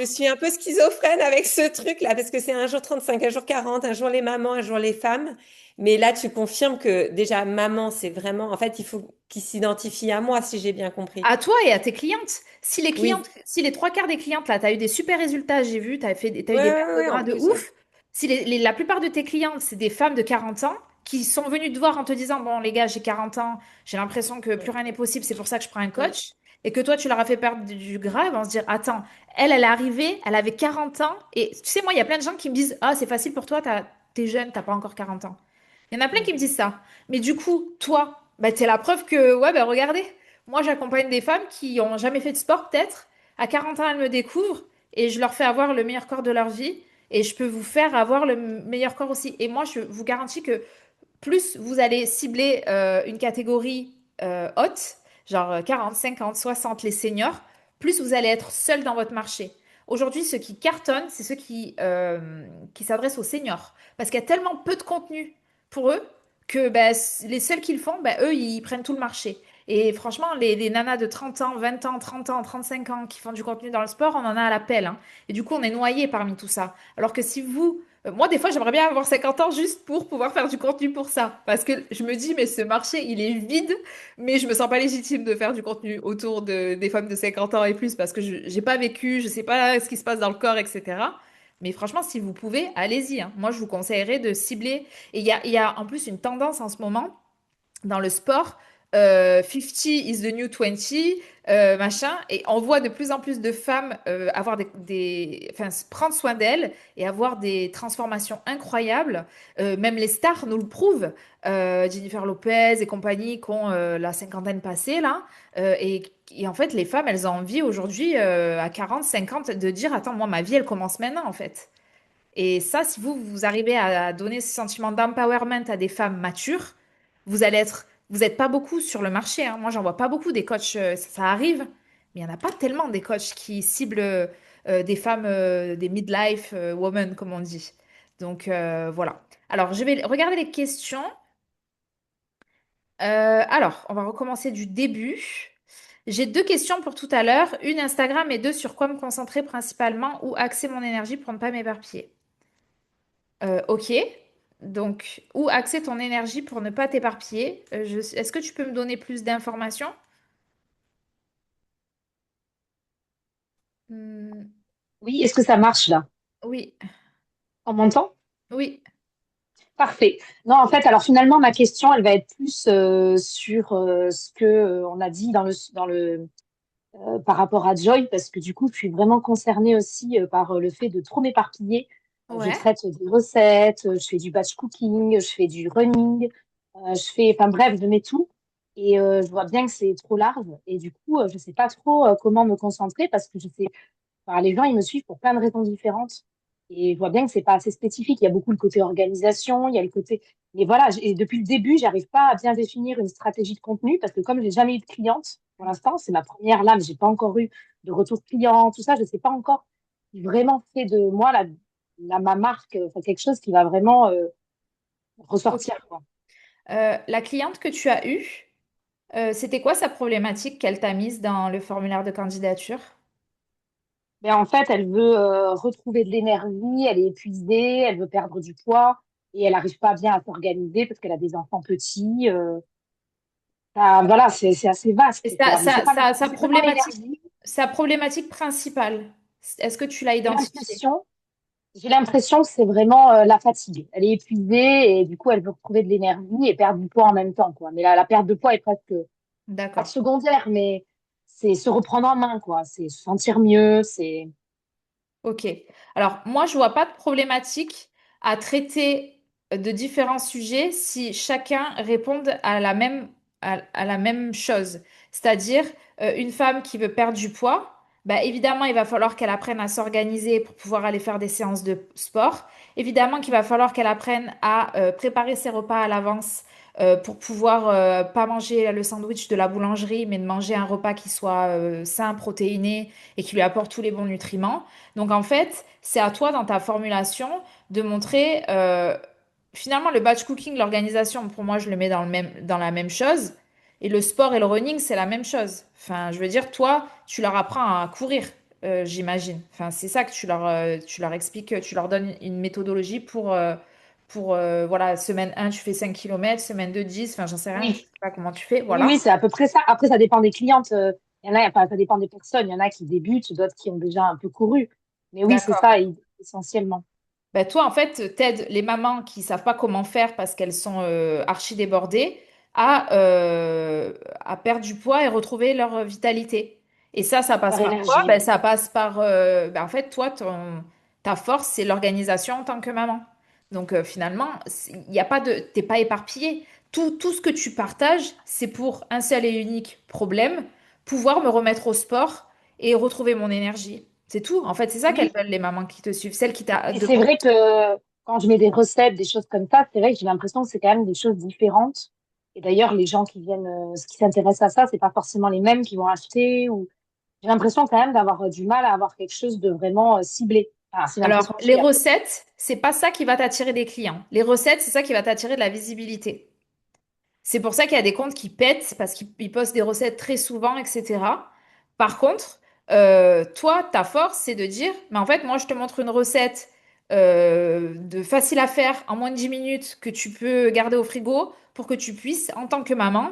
suis un peu schizophrène avec ce truc-là, parce que c'est un jour 35, un jour 40, un jour les mamans, un jour les femmes. Mais là, tu confirmes que déjà, maman, c'est vraiment... En fait, il faut qu'ils s'identifient à moi, si j'ai bien compris. À toi et à tes clientes. Si les clientes, Oui. si les trois quarts des clientes, là, tu as eu des super résultats, j'ai vu, t'as eu Ouais, des ouais, pertes de ouais, gras en de plus, ouais. ouf. Si la plupart de tes clientes, c'est des femmes de 40 ans qui sont venues te voir en te disant, bon, les gars, j'ai 40 ans, j'ai l'impression que plus Ouais, rien n'est possible, c'est pour ça que je prends un ouais, coach. Et que toi, tu leur as fait perdre du gras, ils vont se dire, attends, elle est arrivée, elle avait 40 ans. Et tu sais, moi, il y a plein de gens qui me disent, ah, c'est facile pour toi, t'es jeune, t'as pas encore 40 ans. Il y en a plein qui me mm, disent ça. Mais du coup, toi, bah, t'es la preuve que, ouais, bah, regardez, moi, j'accompagne des femmes qui ont jamais fait de sport, peut-être. À 40 ans, elles me découvrent et je leur fais avoir le meilleur corps de leur vie. Et je peux vous faire avoir le meilleur corps aussi. Et moi, je vous garantis que plus vous allez cibler une catégorie haute, genre 40, 50, 60, les seniors, plus vous allez être seul dans votre marché. Aujourd'hui, ceux qui cartonnent, c'est ceux qui s'adressent aux seniors. Parce qu'il y a tellement peu de contenu pour eux que bah, les seuls qui le font, bah, eux, ils prennent tout le marché. Et franchement, les nanas de 30 ans, 20 ans, 30 ans, 35 ans qui font du contenu dans le sport, on en a à la pelle, hein. Et du coup, on est noyé parmi tout ça. Alors que si vous, moi, des fois, j'aimerais bien avoir 50 ans juste pour pouvoir faire du contenu pour ça. Parce que je me dis, mais ce marché, il est vide, mais je me sens pas légitime de faire du contenu autour des femmes de 50 ans et plus parce que je j'ai pas vécu, je sais pas ce qui se passe dans le corps, etc. Mais franchement, si vous pouvez, allez-y, hein. Moi, je vous conseillerais de cibler. Et il y a en plus une tendance en ce moment dans le sport, 50 is the new 20, machin, et on voit de plus en plus de femmes avoir enfin, prendre soin d'elles et avoir des transformations incroyables. Même les stars nous le prouvent. Jennifer Lopez et compagnie qui ont la cinquantaine passée là. Et en fait, les femmes, elles ont envie aujourd'hui, à 40, 50, de dire, attends, moi, ma vie, elle commence maintenant, en fait. Et ça, si vous arrivez à donner ce sentiment d'empowerment à des femmes matures, vous n'êtes pas beaucoup sur le marché, hein. Moi, j'en vois pas beaucoup des coachs, ça arrive, mais il n'y en a pas tellement des coachs qui ciblent des femmes, des midlife women, comme on dit. Donc, voilà. Alors, je vais regarder les questions. Alors, on va recommencer du début. J'ai deux questions pour tout à l'heure. Une Instagram et deux sur quoi me concentrer principalement ou axer mon énergie pour ne pas m'éparpiller. Ok. Donc, où axer ton énergie pour ne pas t'éparpiller? Est-ce que tu peux me donner plus d'informations? Hmm, Oui, est-ce que ça marche là? oui, On m'entend? oui, Parfait. Non, en fait, alors finalement, ma question, elle va être plus sur ce que on a dit par rapport à Joy, parce que du coup, je suis vraiment concernée aussi par le fait de trop m'éparpiller. Je ouais. traite des recettes, je fais du batch cooking, je fais du running, enfin bref, je mets tout. Et je vois bien que c'est trop large. Et du coup, je sais pas trop comment me concentrer parce que je sais, enfin, les gens, ils me suivent pour plein de raisons différentes. Et je vois bien que c'est pas assez spécifique. Il y a beaucoup le côté organisation, il y a le côté. Mais voilà, et depuis le début, j'arrive pas à bien définir une stratégie de contenu parce que comme j'ai jamais eu de cliente pour l'instant, c'est ma première là, mais j'ai pas encore eu de retour client, tout ça, je sais pas encore si vraiment fait de moi ma marque, enfin, quelque chose qui va vraiment Ok. ressortir, quoi. La cliente que tu as eue, c'était quoi sa problématique qu'elle t'a mise dans le formulaire de candidature? Mais en fait, elle veut retrouver de l'énergie, elle est épuisée, elle veut perdre du poids et elle n'arrive pas bien à s'organiser parce qu'elle a des enfants petits. Voilà, c'est assez Et vaste, quoi. Mais sa c'est pas dans problématique, l'énergie. sa problématique principale, est-ce que tu l'as J'ai identifiée? l'impression, j'ai l'impression que c'est vraiment la fatigue. Elle est épuisée et du coup, elle veut retrouver de l'énergie et perdre du poids en même temps, quoi. Mais la perte de poids est presque pas D'accord. secondaire, mais c'est se reprendre en main, quoi. C'est se sentir mieux, c'est. Ok. Alors, moi, je vois pas de problématique à traiter de différents sujets si chacun répond à la même chose. C'est-à-dire, une femme qui veut perdre du poids, bah, évidemment, il va falloir qu'elle apprenne à s'organiser pour pouvoir aller faire des séances de sport. Évidemment qu'il va falloir qu'elle apprenne à préparer ses repas à l'avance pour pouvoir pas manger le sandwich de la boulangerie, mais de manger un repas qui soit sain, protéiné et qui lui apporte tous les bons nutriments. Donc en fait, c'est à toi dans ta formulation de montrer finalement le batch cooking, l'organisation, pour moi, je le mets dans la même chose. Et le sport et le running, c'est la même chose. Enfin, je veux dire, toi, tu leur apprends à courir, j'imagine. Enfin, c'est ça que tu leur expliques, tu leur donnes une méthodologie pour voilà, semaine 1, tu fais 5 kilomètres, semaine 2, 10, enfin, j'en sais rien, je sais Oui, pas comment tu fais, oui, voilà. oui, c'est à peu près ça. Après, ça dépend des clientes. Il y en a, enfin, ça dépend des personnes. Il y en a qui débutent, d'autres qui ont déjà un peu couru. Mais oui, c'est D'accord. ça, essentiellement. Ben, toi, en fait, t'aides les mamans qui savent pas comment faire parce qu'elles sont archi débordées à perdre du poids et retrouver leur vitalité. Et ça passe Leur par quoi? énergie, Ben, oui. ça passe par, en fait, toi, ta force, c'est l'organisation en tant que maman. Donc, finalement, il n'y a pas de, t'es pas éparpillée. Tout ce que tu partages, c'est pour un seul et unique problème, pouvoir me remettre au sport et retrouver mon énergie. C'est tout. En fait, c'est ça qu'elles Oui, veulent, les mamans qui te suivent. Celles qui t'a et c'est demandé. vrai que quand je mets des recettes, des choses comme ça, c'est vrai que j'ai l'impression que c'est quand même des choses différentes. Et d'ailleurs, les gens qui viennent, qui s'intéressent à ça, c'est pas forcément les mêmes qui vont acheter. Ou j'ai l'impression quand même d'avoir du mal à avoir quelque chose de vraiment ciblé. Enfin, c'est l'impression Alors, que les j'ai après. recettes, c'est pas ça qui va t'attirer des clients. Les recettes, c'est ça qui va t'attirer de la visibilité. C'est pour ça qu'il y a des comptes qui pètent parce qu'ils postent des recettes très souvent, etc. Par contre, toi, ta force, c'est de dire, mais en fait, moi, je te montre une recette de facile à faire en moins de 10 minutes que tu peux garder au frigo pour que tu puisses, en tant que maman,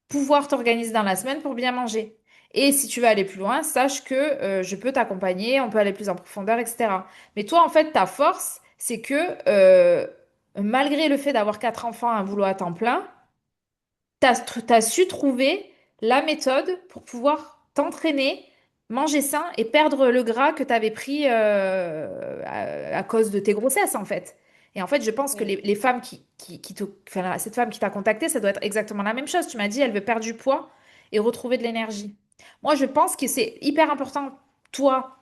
pouvoir t'organiser dans la semaine pour bien manger. Et si tu veux aller plus loin, sache que je peux t'accompagner, on peut aller plus en profondeur, etc. Mais toi, en fait, ta force, c'est que malgré le fait d'avoir quatre enfants, un boulot à temps plein, t'as su trouver la méthode pour pouvoir t'entraîner, manger sain et perdre le gras que tu avais pris à cause de tes grossesses, en fait. Et en fait, je pense que Oui. les femmes enfin, cette femme qui t'a contacté, ça doit être exactement la même chose. Tu m'as dit, elle veut perdre du poids et retrouver de l'énergie. Moi, je pense que c'est hyper important, toi,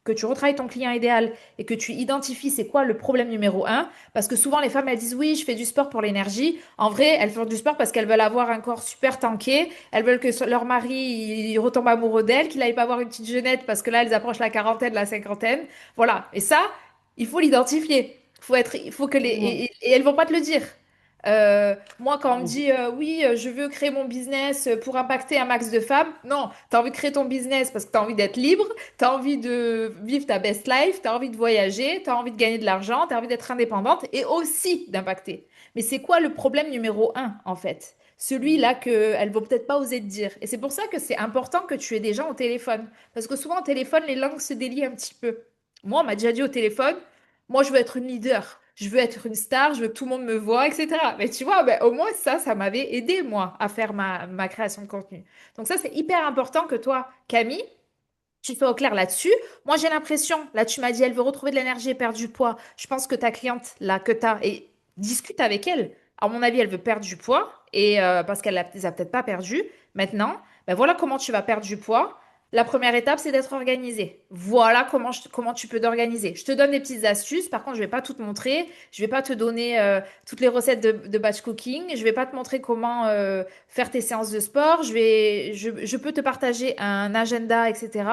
que tu retravailles ton client idéal et que tu identifies c'est quoi le problème numéro un, parce que souvent les femmes elles disent oui, je fais du sport pour l'énergie. En vrai, elles font du sport parce qu'elles veulent avoir un corps super tanké. Elles veulent que leur mari il retombe amoureux d'elles, qu'il n'aille pas avoir une petite jeunette parce que là, elles approchent la quarantaine, la cinquantaine. Voilà. Et ça, il faut l'identifier. Il faut que Mhm. et elles vont pas te le dire. Moi, quand on me Oui. dit oui, je veux créer mon business pour impacter un max de femmes, non, tu as envie de créer ton business parce que tu as envie d'être libre, tu as envie de vivre ta best life, tu as envie de voyager, tu as envie de gagner de l'argent, tu as envie d'être indépendante et aussi d'impacter. Mais c'est quoi le problème numéro un, en fait? Celui-là qu'elles vont peut-être pas oser te dire. Et c'est pour ça que c'est important que tu aies des gens au téléphone. Parce que souvent, au téléphone, les langues se délient un petit peu. Moi, on m'a déjà dit au téléphone, moi, je veux être une leader. Je veux être une star, je veux que tout le monde me voit, etc. Mais tu vois, ben, au moins ça m'avait aidé, moi, à faire ma création de contenu. Donc ça, c'est hyper important que toi, Camille, tu sois au clair là-dessus. Moi, j'ai l'impression, là, tu m'as dit, elle veut retrouver de l'énergie et perdre du poids. Je pense que ta cliente, là, que tu as, et discute avec elle. À mon avis, elle veut perdre du poids, et parce qu'elle les a peut-être pas perdu. Maintenant, ben voilà comment tu vas perdre du poids. La première étape, c'est d'être organisé. Voilà comment tu peux t'organiser. Je te donne des petites astuces. Par contre, je vais pas tout te montrer. Je vais pas te donner toutes les recettes de batch cooking. Je vais pas te montrer comment faire tes séances de sport. Je peux te partager un agenda, etc.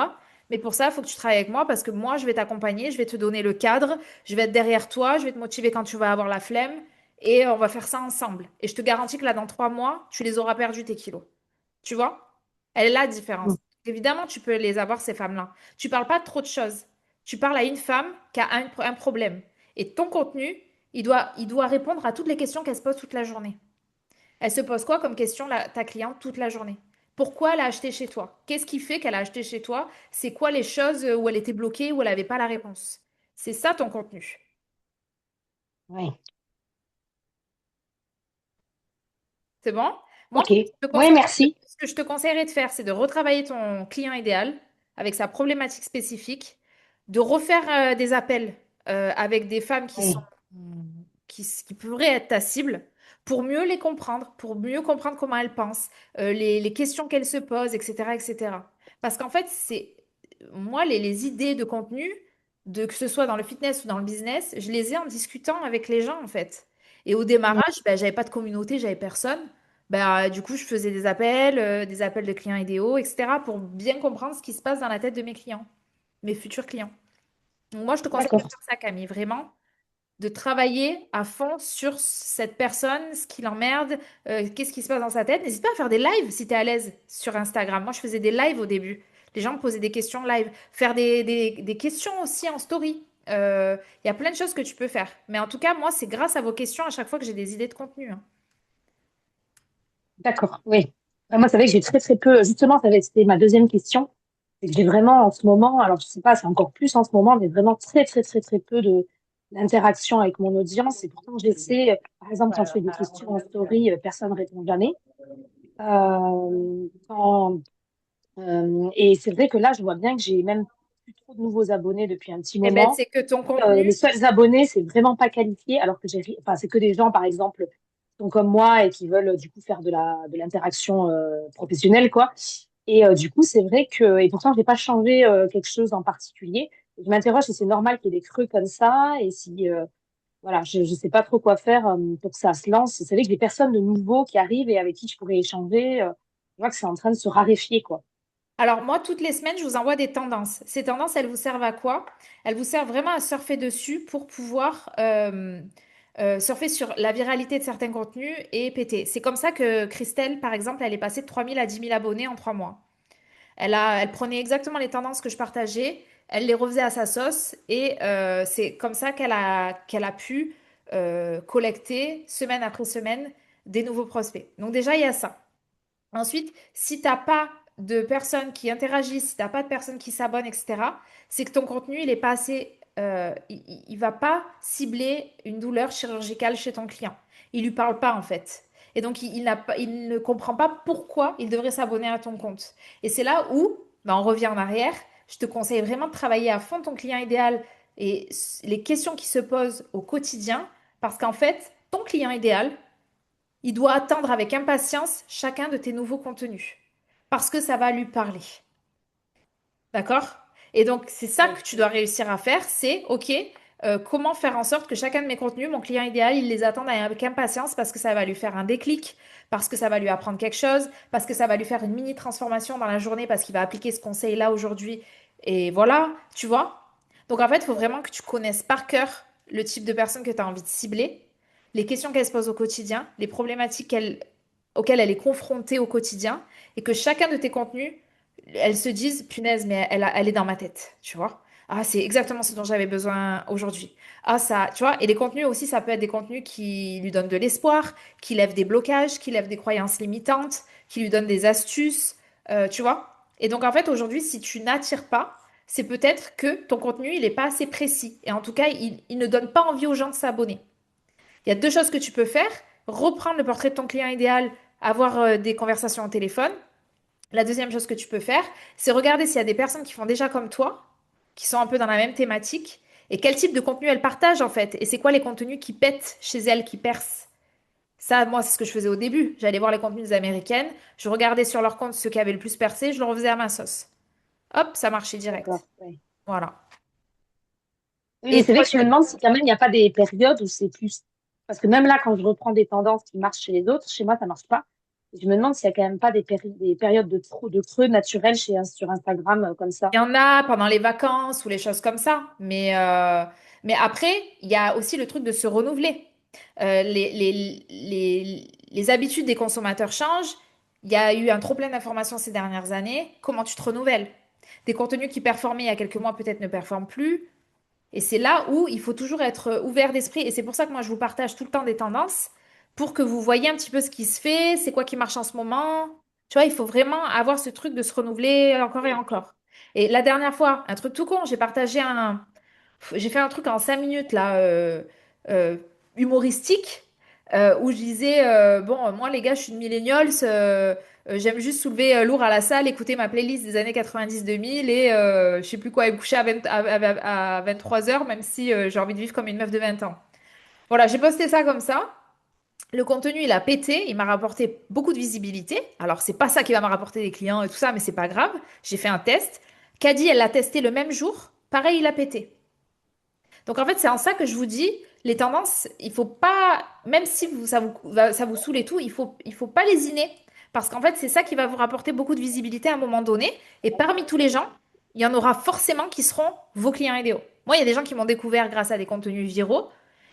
Mais pour ça, il faut que tu travailles avec moi parce que moi, je vais t'accompagner. Je vais te donner le cadre. Je vais être derrière toi. Je vais te motiver quand tu vas avoir la flemme. Et on va faire ça ensemble. Et je te garantis que là, dans 3 mois, tu les auras perdus, tes kilos. Tu vois? Elle est là la différence. Mm. Évidemment, tu peux les avoir, ces femmes-là. Tu parles pas de trop de choses. Tu parles à une femme qui a un problème. Et ton contenu, il doit répondre à toutes les questions qu'elle se pose toute la journée. Elle se pose quoi comme question, ta cliente, toute la journée? Pourquoi elle a acheté chez toi? Qu'est-ce qui fait qu'elle a acheté chez toi? C'est quoi les choses où elle était bloquée, où elle n'avait pas la réponse? C'est ça ton contenu. Oui. C'est bon? Moi, Ok. je te Oui, conseille- merci. ce que je te conseillerais de faire, c'est de retravailler ton client idéal avec sa problématique spécifique, de refaire des appels avec des femmes Oui. qui pourraient être ta cible pour mieux les comprendre, pour mieux comprendre comment elles pensent, les questions qu'elles se posent, etc., etc. Parce qu'en fait, moi, les idées de contenu, que ce soit dans le fitness ou dans le business, je les ai en discutant avec les gens, en fait. Et au Mm. démarrage, ben, j'avais pas de communauté, j'avais personne. Bah, du coup, je faisais des appels de clients idéaux, etc., pour bien comprendre ce qui se passe dans la tête de mes clients, mes futurs clients. Donc, moi, je te conseille de D'accord. faire ça, Camille, vraiment, de travailler à fond sur cette personne, ce qui l'emmerde, qu'est-ce qui se passe dans sa tête. N'hésite pas à faire des lives si tu es à l'aise sur Instagram. Moi, je faisais des lives au début. Les gens me posaient des questions live. Faire des questions aussi en story. Il y a plein de choses que tu peux faire. Mais en tout cas, moi, c'est grâce à vos questions à chaque fois que j'ai des idées de contenu, hein. D'accord. Oui. Moi, c'est vrai que j'ai très, très peu. Justement, c'était ma deuxième question. C'est que j'ai vraiment en ce moment, alors je sais pas, c'est encore plus en ce moment, mais vraiment très, très, très, très peu d'interaction avec mon audience. Et pourtant, j'essaie, par exemple, quand je fais des questions en story, personne ne répond jamais. Et c'est vrai que là, je vois bien que j'ai même plus trop de nouveaux abonnés depuis un petit Eh ben, moment. c'est que ton contenu. Les seuls abonnés, c'est vraiment pas qualifié, alors que enfin, c'est que des gens, par exemple, qui sont comme moi et qui veulent du coup faire de l'interaction professionnelle, quoi. Et du coup, c'est vrai que, et pourtant, j'ai pas changé quelque chose en particulier. Je m'interroge si c'est normal qu'il y ait des creux comme ça et si, voilà, je sais pas trop quoi faire pour que ça se lance. C'est vrai que j'ai personne de nouveau qui arrive et avec qui je pourrais échanger. Je vois que c'est en train de se raréfier, quoi. Alors moi, toutes les semaines, je vous envoie des tendances. Ces tendances, elles vous servent à quoi? Elles vous servent vraiment à surfer dessus pour pouvoir surfer sur la viralité de certains contenus et péter. C'est comme ça que Christelle, par exemple, elle est passée de 3 000 à 10 000 abonnés en 3 mois. Elle prenait exactement les tendances que je partageais, elle les refaisait à sa sauce et c'est comme ça qu'elle a pu collecter semaine après semaine des nouveaux prospects. Donc déjà, il y a ça. Ensuite, si tu n'as pas de personnes qui interagissent, si tu n'as pas de personnes qui s'abonnent, etc., c'est que ton contenu, il est pas assez, il va pas cibler une douleur chirurgicale chez ton client. Il lui parle pas en fait. Et donc, il ne comprend pas pourquoi il devrait s'abonner à ton compte. Et c'est là où, bah, on revient en arrière. Je te conseille vraiment de travailler à fond ton client idéal et les questions qui se posent au quotidien, parce qu'en fait, ton client idéal, il doit attendre avec impatience chacun de tes nouveaux contenus parce que ça va lui parler. D'accord? Et donc, c'est ça que tu dois réussir à faire, c'est, OK, comment faire en sorte que chacun de mes contenus, mon client idéal, il les attende avec impatience parce que ça va lui faire un déclic, parce que ça va lui apprendre quelque chose, parce que ça va lui faire une mini transformation dans la journée, parce qu'il va appliquer ce conseil-là aujourd'hui. Et voilà, tu vois? Donc, en fait, il faut vraiment que tu connaisses par cœur le type de personne que tu as envie de cibler, les questions qu'elle se pose au quotidien, les problématiques auxquelles elle est confrontée au quotidien, et que chacun de tes contenus elles se disent, punaise, mais elle est dans ma tête, tu vois. Ah, c'est exactement ce dont j'avais besoin aujourd'hui. Ah, ça, tu vois. Et les contenus aussi, ça peut être des contenus qui lui donnent de l'espoir, qui lèvent des blocages, qui lèvent des croyances limitantes, qui lui donnent des astuces, tu vois. Et donc, en fait, aujourd'hui, si tu n'attires pas, c'est peut-être que ton contenu, il n'est pas assez précis. Et en tout cas, il ne donne pas envie aux gens de s'abonner. Il y a deux choses que tu peux faire. Reprendre le portrait de ton client idéal, avoir des conversations au téléphone. La deuxième chose que tu peux faire, c'est regarder s'il y a des personnes qui font déjà comme toi, qui sont un peu dans la même thématique, et quel type de contenu elles partagent en fait, et c'est quoi les contenus qui pètent chez elles, qui percent. Ça, moi, c'est ce que je faisais au début. J'allais voir les contenus des américaines, je regardais sur leur compte ceux qui avaient le plus percé, je le refaisais à ma sauce. hop, ça marchait D'accord. direct. Ouais. Voilà. Oui, mais Et c'est vrai toi, que je me demande si quand même il n'y a pas des périodes où c'est plus. Parce que même là, quand je reprends des tendances qui marchent chez les autres, chez moi, ça marche pas. Je me demande s'il y a quand même pas des périodes de trou, de creux naturels sur Instagram comme ça. il y en a pendant les vacances ou les choses comme ça. Mais après, il y a aussi le truc de se renouveler. Les habitudes des consommateurs changent. Il y a eu un trop plein d'informations ces dernières années. Comment tu te renouvelles? Des contenus qui performaient il y a quelques mois peut-être ne performent plus. Et c'est là où il faut toujours être ouvert d'esprit. Et c'est pour ça que moi, je vous partage tout le temps des tendances pour que vous voyez un petit peu ce qui se fait, c'est quoi qui marche en ce moment. Tu vois, il faut vraiment avoir ce truc de se renouveler encore et encore. Et la dernière fois, un truc tout con, j'ai fait un truc en 5 minutes là, euh, humoristique, où je disais, bon, moi les gars, je suis une millennials, j'aime juste soulever lourd à la salle, écouter ma playlist des années 90-2000 et je sais plus quoi, et me coucher à 23 heures, même si j'ai envie de vivre comme une meuf de 20 ans. Voilà, j'ai posté ça comme ça. Le contenu, il a pété, il m'a rapporté beaucoup de visibilité. Alors, c'est pas ça qui va me rapporter des clients et tout ça, mais c'est pas grave. J'ai fait un test. Caddy, elle l'a testé le même jour. Pareil, il a pété. Donc en fait, c'est en ça que je vous dis, les tendances, il faut pas, même si ça vous saoule et tout, il faut pas lésiner. Parce qu'en fait, c'est ça qui va vous rapporter beaucoup de visibilité à un moment donné. Et parmi tous les gens, il y en aura forcément qui seront vos clients idéaux. Moi, il y a des gens qui m'ont découvert grâce à des contenus viraux,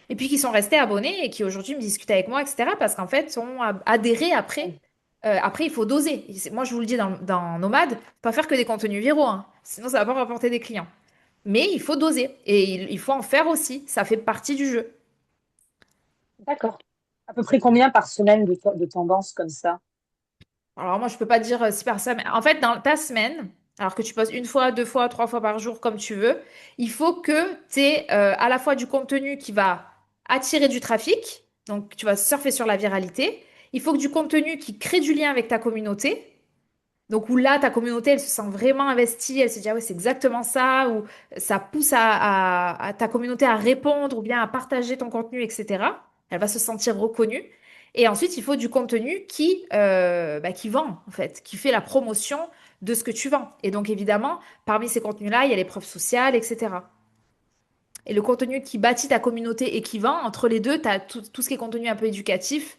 et puis qui sont restés abonnés et qui aujourd'hui me discutent avec moi, etc. Parce qu'en fait, ont adhéré après. Après, il faut doser. Moi, je vous le dis dans Nomade, pas faire que des contenus viraux, hein. Sinon, ça va pas rapporter des clients. Mais il faut doser et il faut en faire aussi. Ça fait partie du jeu. D'accord. À peu près combien par semaine de tendances comme ça? Alors moi, je peux pas dire si par semaine. En fait, dans ta semaine, alors que tu poses une fois, deux fois, trois fois par jour comme tu veux, il faut que tu aies à la fois du contenu qui va attirer du trafic. Donc, tu vas surfer sur la viralité. Il faut que du contenu qui crée du lien avec ta communauté. Donc, où là, ta communauté, elle se sent vraiment investie, elle se dit, ah ouais, c'est exactement ça, ou ça pousse à ta communauté à répondre ou bien à partager ton contenu, etc. Elle va se sentir reconnue. Et ensuite, il faut du contenu qui vend, en fait, qui fait la promotion de ce que tu vends. Et donc, évidemment, parmi ces contenus-là, il y a les preuves sociales, etc. Et le contenu qui bâtit ta communauté et qui vend, entre les deux, tu as tout ce qui est contenu un peu éducatif,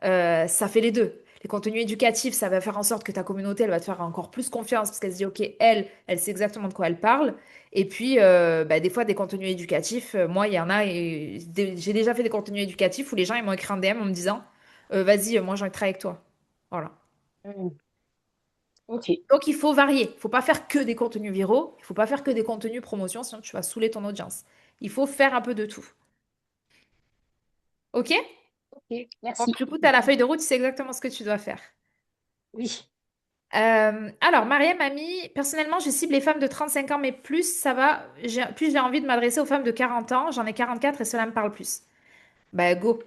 ça fait les deux. Les contenus éducatifs, ça va faire en sorte que ta communauté, elle va te faire encore plus confiance parce qu'elle se dit, OK, elle sait exactement de quoi elle parle. Et puis, des fois, des contenus éducatifs, moi, il y en a, et j'ai déjà fait des contenus éducatifs où les gens, ils m'ont écrit un DM en me disant, vas-y, moi, j'ai envie de travailler avec toi. Voilà. Hmm. Ok, Donc, il faut varier. Il faut pas faire que des contenus viraux. Il faut pas faire que des contenus promotion, sinon tu vas saouler ton audience. Il faut faire un peu de tout. OK? ok, Donc, merci. du coup, tu as la feuille de route, tu sais exactement ce que tu dois faire. Oui. Alors, Mariam a mis, personnellement, je cible les femmes de 35 ans, mais plus ça va, plus j'ai envie de m'adresser aux femmes de 40 ans. J'en ai 44 et cela me parle plus. Bah, go.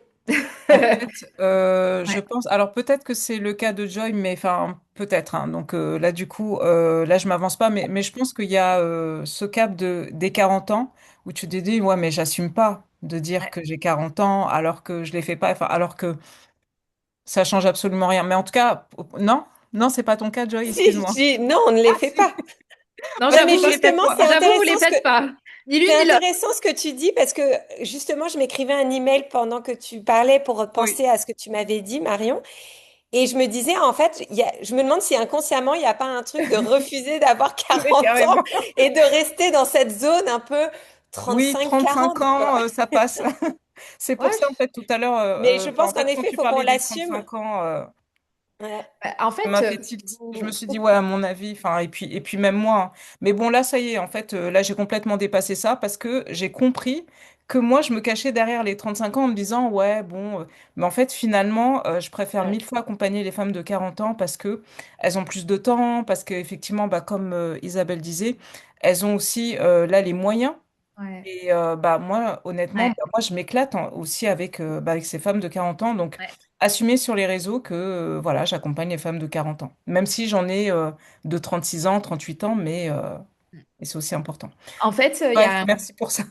En fait, je Ouais. pense. Alors peut-être que c'est le cas de Joy, mais enfin peut-être, hein. Donc là, du coup, là, je m'avance pas, mais je pense qu'il y a ce cap des 40 ans où tu te dis, ouais, mais j'assume pas de dire Ouais. que j'ai 40 ans alors que je les fais pas, enfin, alors que ça change absolument rien. Mais en tout cas, non, non, c'est pas ton cas, Joy, Si, je excuse-moi. dis non, on ne les Ah fait si. pas. Non, Ouais, Parce mais que j'avoue, vous toi, les c'est faites justement, pas. c'est quoi? J'avoue, vous les intéressant faites pas. Ni l'une c'est ni l'autre. intéressant ce que tu dis parce que justement, je m'écrivais un email pendant que tu parlais pour Oui, penser à ce que tu m'avais dit, Marion. Et je me disais, en fait, je me demande si inconsciemment, il n'y a pas un truc de refuser d'avoir oui, 40 ans carrément. et de rester dans cette zone un peu Oui, 35-40, 35 quoi. ans, ça passe. C'est pour ça, en Ouais. fait, tout à l'heure, Mais je enfin, pense en qu'en fait, quand effet, il tu faut qu'on parlais des l'assume. 35 ans, Ouais. En ça fait, m'a fait tilt. Je me suis dit, ouais, à mon avis, enfin, et puis même moi, hein. Mais bon, là, ça y est, en fait, là, j'ai complètement dépassé ça parce que j'ai compris que moi, je me cachais derrière les 35 ans en me disant, ouais, bon, mais en fait, finalement, je préfère Ouais. 1000 fois accompagner les femmes de 40 ans parce que elles ont plus de temps, parce qu'effectivement, bah, comme Isabelle disait, elles ont aussi, là, les moyens. ouais, Et bah moi, honnêtement, ouais, bah, moi je m'éclate aussi avec ces femmes de 40 ans. Donc, ouais. assumer sur les réseaux que voilà, j'accompagne les femmes de 40 ans. Même si j'en ai de 36 ans, 38 ans, mais c'est aussi important. En fait, il y Bref, a merci pour ça.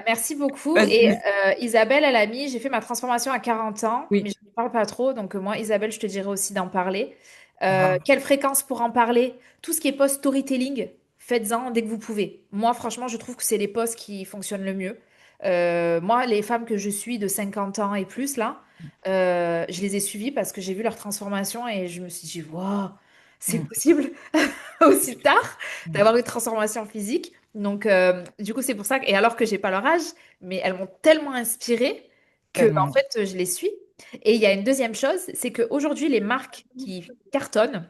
merci beaucoup. Et Vas-y. Isabelle, elle a mis, j'ai fait ma transformation à 40 ans, mais Oui, je ne parle pas trop. Donc, moi, Isabelle, je te dirais aussi d'en parler. Ah, Quelle fréquence pour en parler? Tout ce qui est post-storytelling, faites-en dès que vous pouvez. Moi, franchement, je trouve que c'est les posts qui fonctionnent le mieux. Moi, les femmes que je suis de 50 ans et plus, là, je les ai suivies parce que j'ai vu leur transformation et je me suis dit, waouh, c'est mm, possible aussi tard mm, d'avoir une transformation physique. Donc, du coup, c'est pour ça. Et alors que j'ai pas leur âge, mais elles m'ont tellement inspirée que, en tellement. fait, je les suis. Et il y a une deuxième chose, c'est qu'aujourd'hui, les marques qui cartonnent,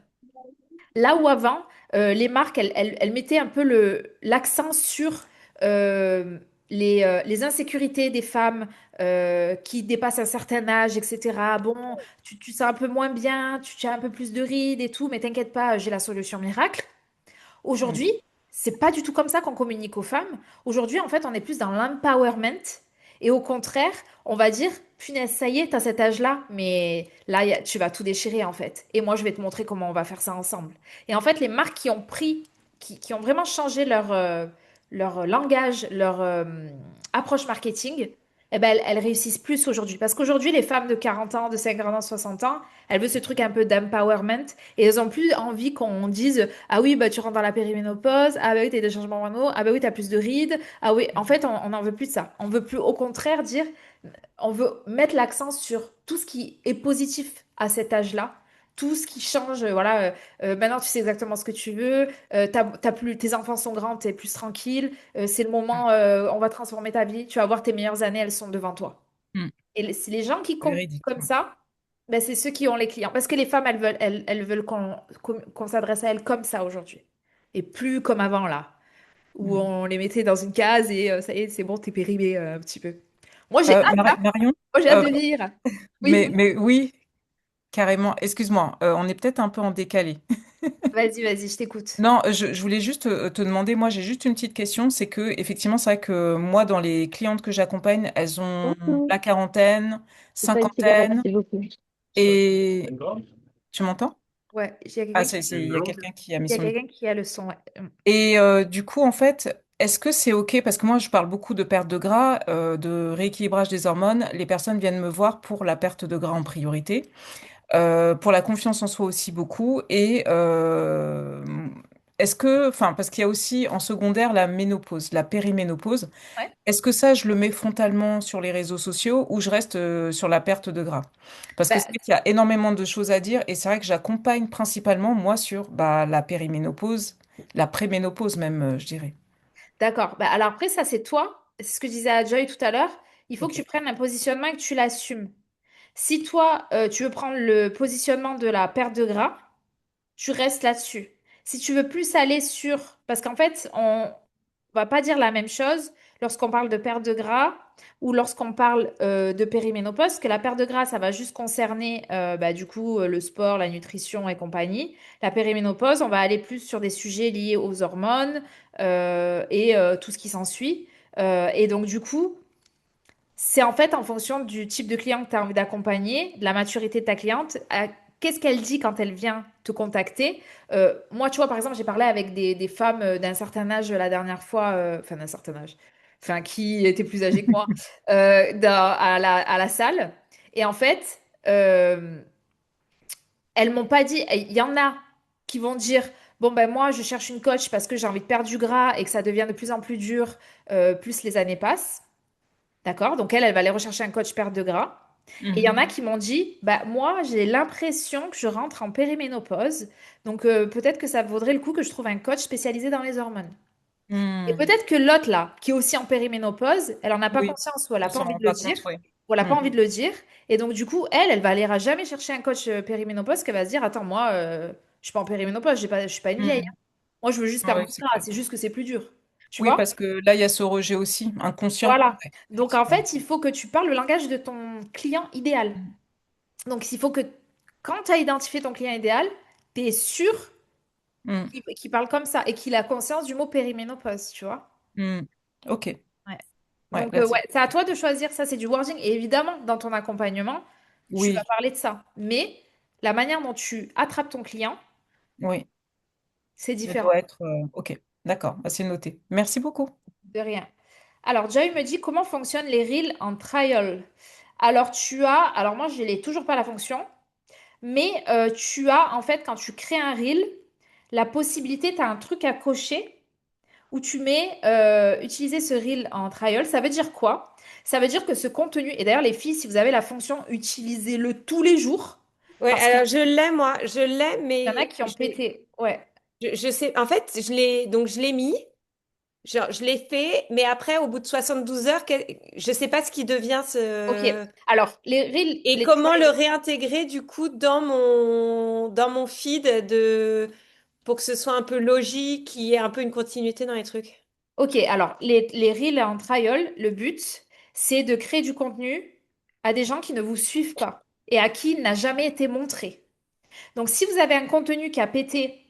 là où avant, les marques, elles mettaient un peu l'accent sur euh, les insécurités des femmes qui dépassent un certain âge, etc. Bon, tu sens un peu moins bien, tu as un peu plus de rides et tout, mais t'inquiète pas, j'ai la solution miracle. Mm, Aujourd'hui, c'est pas du tout comme ça qu'on communique aux femmes. Aujourd'hui, en fait, on est plus dans l'empowerment. Et au contraire, on va dire, punaise, ça y est, t'as cet âge-là, mais là, tu vas tout déchirer, en fait. Et moi, je vais te montrer comment on va faire ça ensemble. Et en fait, les marques qui ont pris, qui ont vraiment changé leur langage, leur approche marketing, eh ben, elles réussissent plus aujourd'hui. Parce qu'aujourd'hui, les femmes de 40 ans, de 50 ans, 60 ans, elles veulent ce truc un peu d'empowerment. Et elles ont plus envie qu'on dise ah oui, bah tu rentres dans la périménopause. Ah bah oui, t'as des changements hormonaux. Ah bah oui, t'as plus de rides. Ah oui, en fait, on n'en veut plus de ça. On veut plus, au contraire, dire, on veut mettre l'accent sur tout ce qui est positif à cet âge-là. Tout ce qui change, voilà. Maintenant, tu sais exactement ce que tu veux. T'as plus, tes enfants sont grands, t'es plus tranquille. C'est le moment, on va transformer ta vie. Tu vas voir tes meilleures années, elles sont devant toi. mm. Et c'est les gens qui communiquent Véridique. comme ça, ben, c'est ceux qui ont les clients. Parce que les femmes, elles veulent qu'on s'adresse à elles comme ça aujourd'hui. Et plus comme avant, là, où Mm. on les mettait dans une case et ça y est, c'est bon, t'es périmé un petit peu. Moi, j'ai hâte, hein. Marion, Moi, j'ai hâte euh, de lire. Oui, mais oui, carrément. Excuse-moi, on est peut-être un peu en décalé. vas-y, je t'écoute. Non, je voulais juste te demander, moi j'ai juste une petite question, c'est que effectivement c'est vrai que moi dans les clientes que j'accompagne, elles ont Bonjour. la quarantaine, C'est pas une cigarette, cinquantaine, s'il vous plaît. et tu m'entends? Ouais, il y a Ah, quelqu'un il y a quelqu'un qui a mis il y a son micro. quelqu'un qui a le son. Ouais. Et du coup en fait, est-ce que c'est OK? Parce que moi je parle beaucoup de perte de gras, de rééquilibrage des hormones. Les personnes viennent me voir pour la perte de gras en priorité. Pour la confiance en soi aussi beaucoup. Et est-ce que, enfin, parce qu'il y a aussi en secondaire la ménopause, la périménopause. Ouais. Est-ce que ça, je le mets frontalement sur les réseaux sociaux ou je reste sur la perte de gras? Parce que c'est Bah, vrai qu'il y a énormément de choses à dire et c'est vrai que j'accompagne principalement, moi, sur bah, la périménopause, la préménopause même, je dirais. d'accord. Bah, alors après, ça, c'est toi. C'est ce que je disais à Joy tout à l'heure. Il faut que Ok. tu prennes un positionnement et que tu l'assumes. Si toi, tu veux prendre le positionnement de la perte de gras, tu restes là-dessus. Si tu veux plus aller sur... Parce qu'en fait, on va pas dire la même chose lorsqu'on parle de perte de gras ou lorsqu'on parle de périménopause, parce que la perte de gras, ça va juste concerner bah, du coup le sport, la nutrition et compagnie. La périménopause, on va aller plus sur des sujets liés aux hormones et tout ce qui s'ensuit. Et donc du coup, c'est en fait en fonction du type de client que tu as envie d'accompagner, de la maturité de ta cliente, qu'est-ce qu'elle dit quand elle vient te contacter. Moi, tu vois, par exemple, j'ai parlé avec des femmes d'un certain âge la dernière fois, enfin d'un certain âge, enfin qui étaient plus âgées que moi, à la salle. Et en fait, elles m'ont pas dit, il y en a qui vont dire, bon ben moi, je cherche une coach parce que j'ai envie de perdre du gras et que ça devient de plus en plus dur, plus les années passent. D'accord? Donc elle va aller rechercher un coach perte de gras. Et il y en Mhm. a qui m'ont dit, bah moi j'ai l'impression que je rentre en périménopause, donc peut-être que ça vaudrait le coup que je trouve un coach spécialisé dans les hormones. Et Hmm. peut-être que l'autre là, qui est aussi en périménopause, elle en a pas Oui, conscience ou elle n'a elle pas s'en envie rend de le pas dire, compte, oui. ou elle n'a pas Hmm. envie de le dire. Et donc du coup, elle va aller à jamais chercher un coach périménopause qu'elle va se dire, attends moi, je suis pas en périménopause, je suis pas une vieille, Hmm. hein. Moi je veux juste perdre Oui, du c'est gras, clair. c'est juste que c'est plus dur. Tu Oui, vois? parce que là, il y a ce rejet aussi, inconscient. Voilà. Ouais, Donc en effectivement. fait, il faut que tu parles le langage de ton client idéal. Mm. Donc il faut que quand tu as identifié ton client idéal, tu es sûr Mm. qu'il parle comme ça et qu'il a conscience du mot périménopause, tu vois. Mm. Ok, Ouais. ouais, Donc là, ouais, c'est à toi de choisir, ça c'est du wording. Et évidemment, dans ton accompagnement, tu vas oui, parler de ça. Mais la manière dont tu attrapes ton client, oui, c'est elle différent. doit être, ok, d'accord, bah, c'est noté. Merci beaucoup. De rien. Alors, Joy me dit comment fonctionnent les reels en trial. Alors, alors moi, je n'ai toujours pas la fonction. mais tu as, en fait, quand tu crées un reel, la possibilité, tu as un truc à cocher où tu mets utiliser ce reel en trial. Ça veut dire quoi? Ça veut dire que ce contenu, et d'ailleurs les filles, si vous avez la fonction, utilisez-le tous les jours, Ouais, parce qu'il alors je l'ai, moi, je l'ai, y en a mais qui ont pété. Ouais. je sais, en fait, je l'ai mis, genre, je l'ai fait, mais après, au bout de 72 heures, je sais pas ce qui devient Ok. ce... Alors, les reels, Et les comment le trials. réintégrer, du coup, dans mon feed pour que ce soit un peu logique, qu'il y ait un peu une continuité dans les trucs. Ok, alors, les reels en trial, le but, c'est de créer du contenu à des gens qui ne vous suivent pas et à qui il n'a jamais été montré. Donc, si vous avez un contenu qui a pété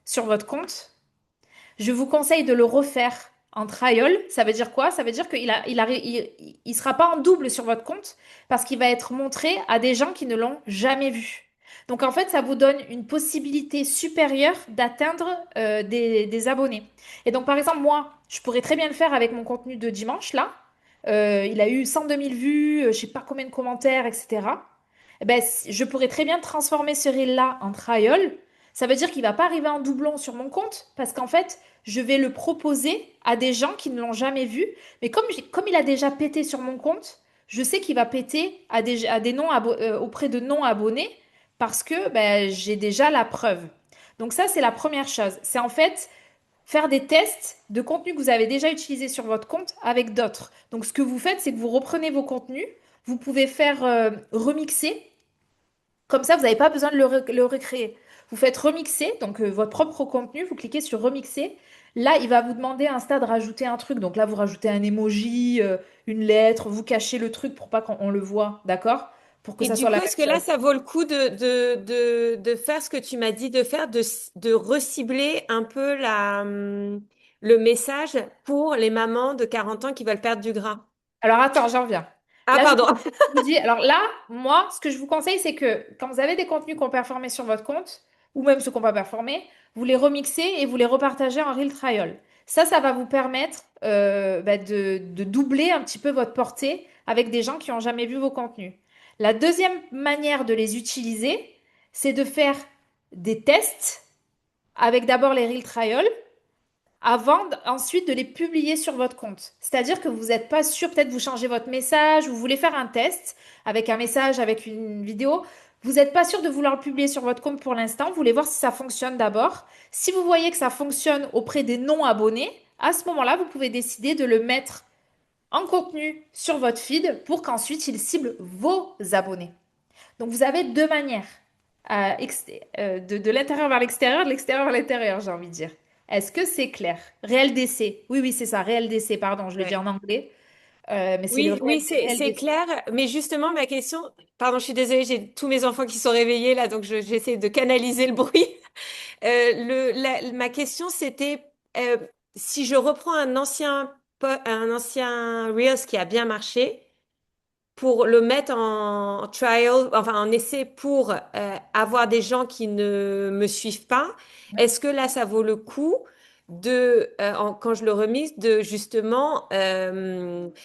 sur votre compte, je vous conseille de le refaire en trial. Ça veut dire quoi? Ça veut dire il sera pas en double sur votre compte parce qu'il va être montré à des gens qui ne l'ont jamais vu. Donc en fait, ça vous donne une possibilité supérieure d'atteindre des abonnés. Et donc par exemple, moi, je pourrais très bien le faire avec mon contenu de dimanche là. Il a eu 102 000 vues, je sais pas combien de commentaires, etc. Eh ben, je pourrais très bien transformer ce reel-là en trial. Ça veut dire qu'il va pas arriver en doublon sur mon compte parce qu'en fait, je vais le proposer à des gens qui ne l'ont jamais vu. Mais comme il a déjà pété sur mon compte, je sais qu'il va péter à des auprès de non-abonnés parce que ben, j'ai déjà la preuve. Donc ça, c'est la première chose. C'est en fait faire des tests de contenu que vous avez déjà utilisé sur votre compte avec d'autres. Donc ce que vous faites, c'est que vous reprenez vos contenus, vous pouvez faire remixer comme ça, vous n'avez pas besoin de le recréer. Vous faites remixer, donc votre propre contenu, vous cliquez sur remixer. Là, il va vous demander à Insta de rajouter un truc. Donc là, vous rajoutez un emoji, une lettre, vous cachez le truc pour pas qu'on le voit, d'accord? Pour que Et ça du soit coup, la même est-ce que là, chose. ça vaut le coup de faire ce que tu m'as dit de faire, de recibler un peu le message pour les mamans de 40 ans qui veulent perdre du gras? Alors attends, j'en reviens. Ah, Là, pardon. je vous dis, alors là, moi, ce que je vous conseille, c'est que quand vous avez des contenus qui ont performé sur votre compte, ou même ceux qui n'ont pas performé, vous les remixez et vous les repartagez en Reel Trial. Ça va vous permettre bah, de doubler un petit peu votre portée avec des gens qui n'ont jamais vu vos contenus. La deuxième manière de les utiliser, c'est de faire des tests avec d'abord les Reel Trial ensuite de les publier sur votre compte. C'est-à-dire que vous n'êtes pas sûr, peut-être vous changez votre message, vous voulez faire un test avec un message, avec une vidéo. Vous n'êtes pas sûr de vouloir le publier sur votre compte pour l'instant. Vous voulez voir si ça fonctionne d'abord. Si vous voyez que ça fonctionne auprès des non-abonnés, à ce moment-là, vous pouvez décider de le mettre en contenu sur votre feed pour qu'ensuite il cible vos abonnés. Donc vous avez deux manières, de l'intérieur vers l'extérieur, de l'extérieur vers l'intérieur, j'ai envie de dire. Est-ce que c'est clair? Réel d'essai. Oui, oui, c'est ça, réel d'essai, pardon, je le dis Ouais. en anglais, mais c'est le Oui, oui, réel c'est d'essai. clair. Mais justement, ma question, pardon, je suis désolée, j'ai tous mes enfants qui sont réveillés là, donc j'essaie de canaliser le bruit. Ma question, c'était euh, si je reprends un ancien Reels qui a bien marché pour le mettre en trial, enfin en essai pour avoir des gens qui ne me suivent pas, est-ce que là, ça vaut le coup quand je le remise, de justement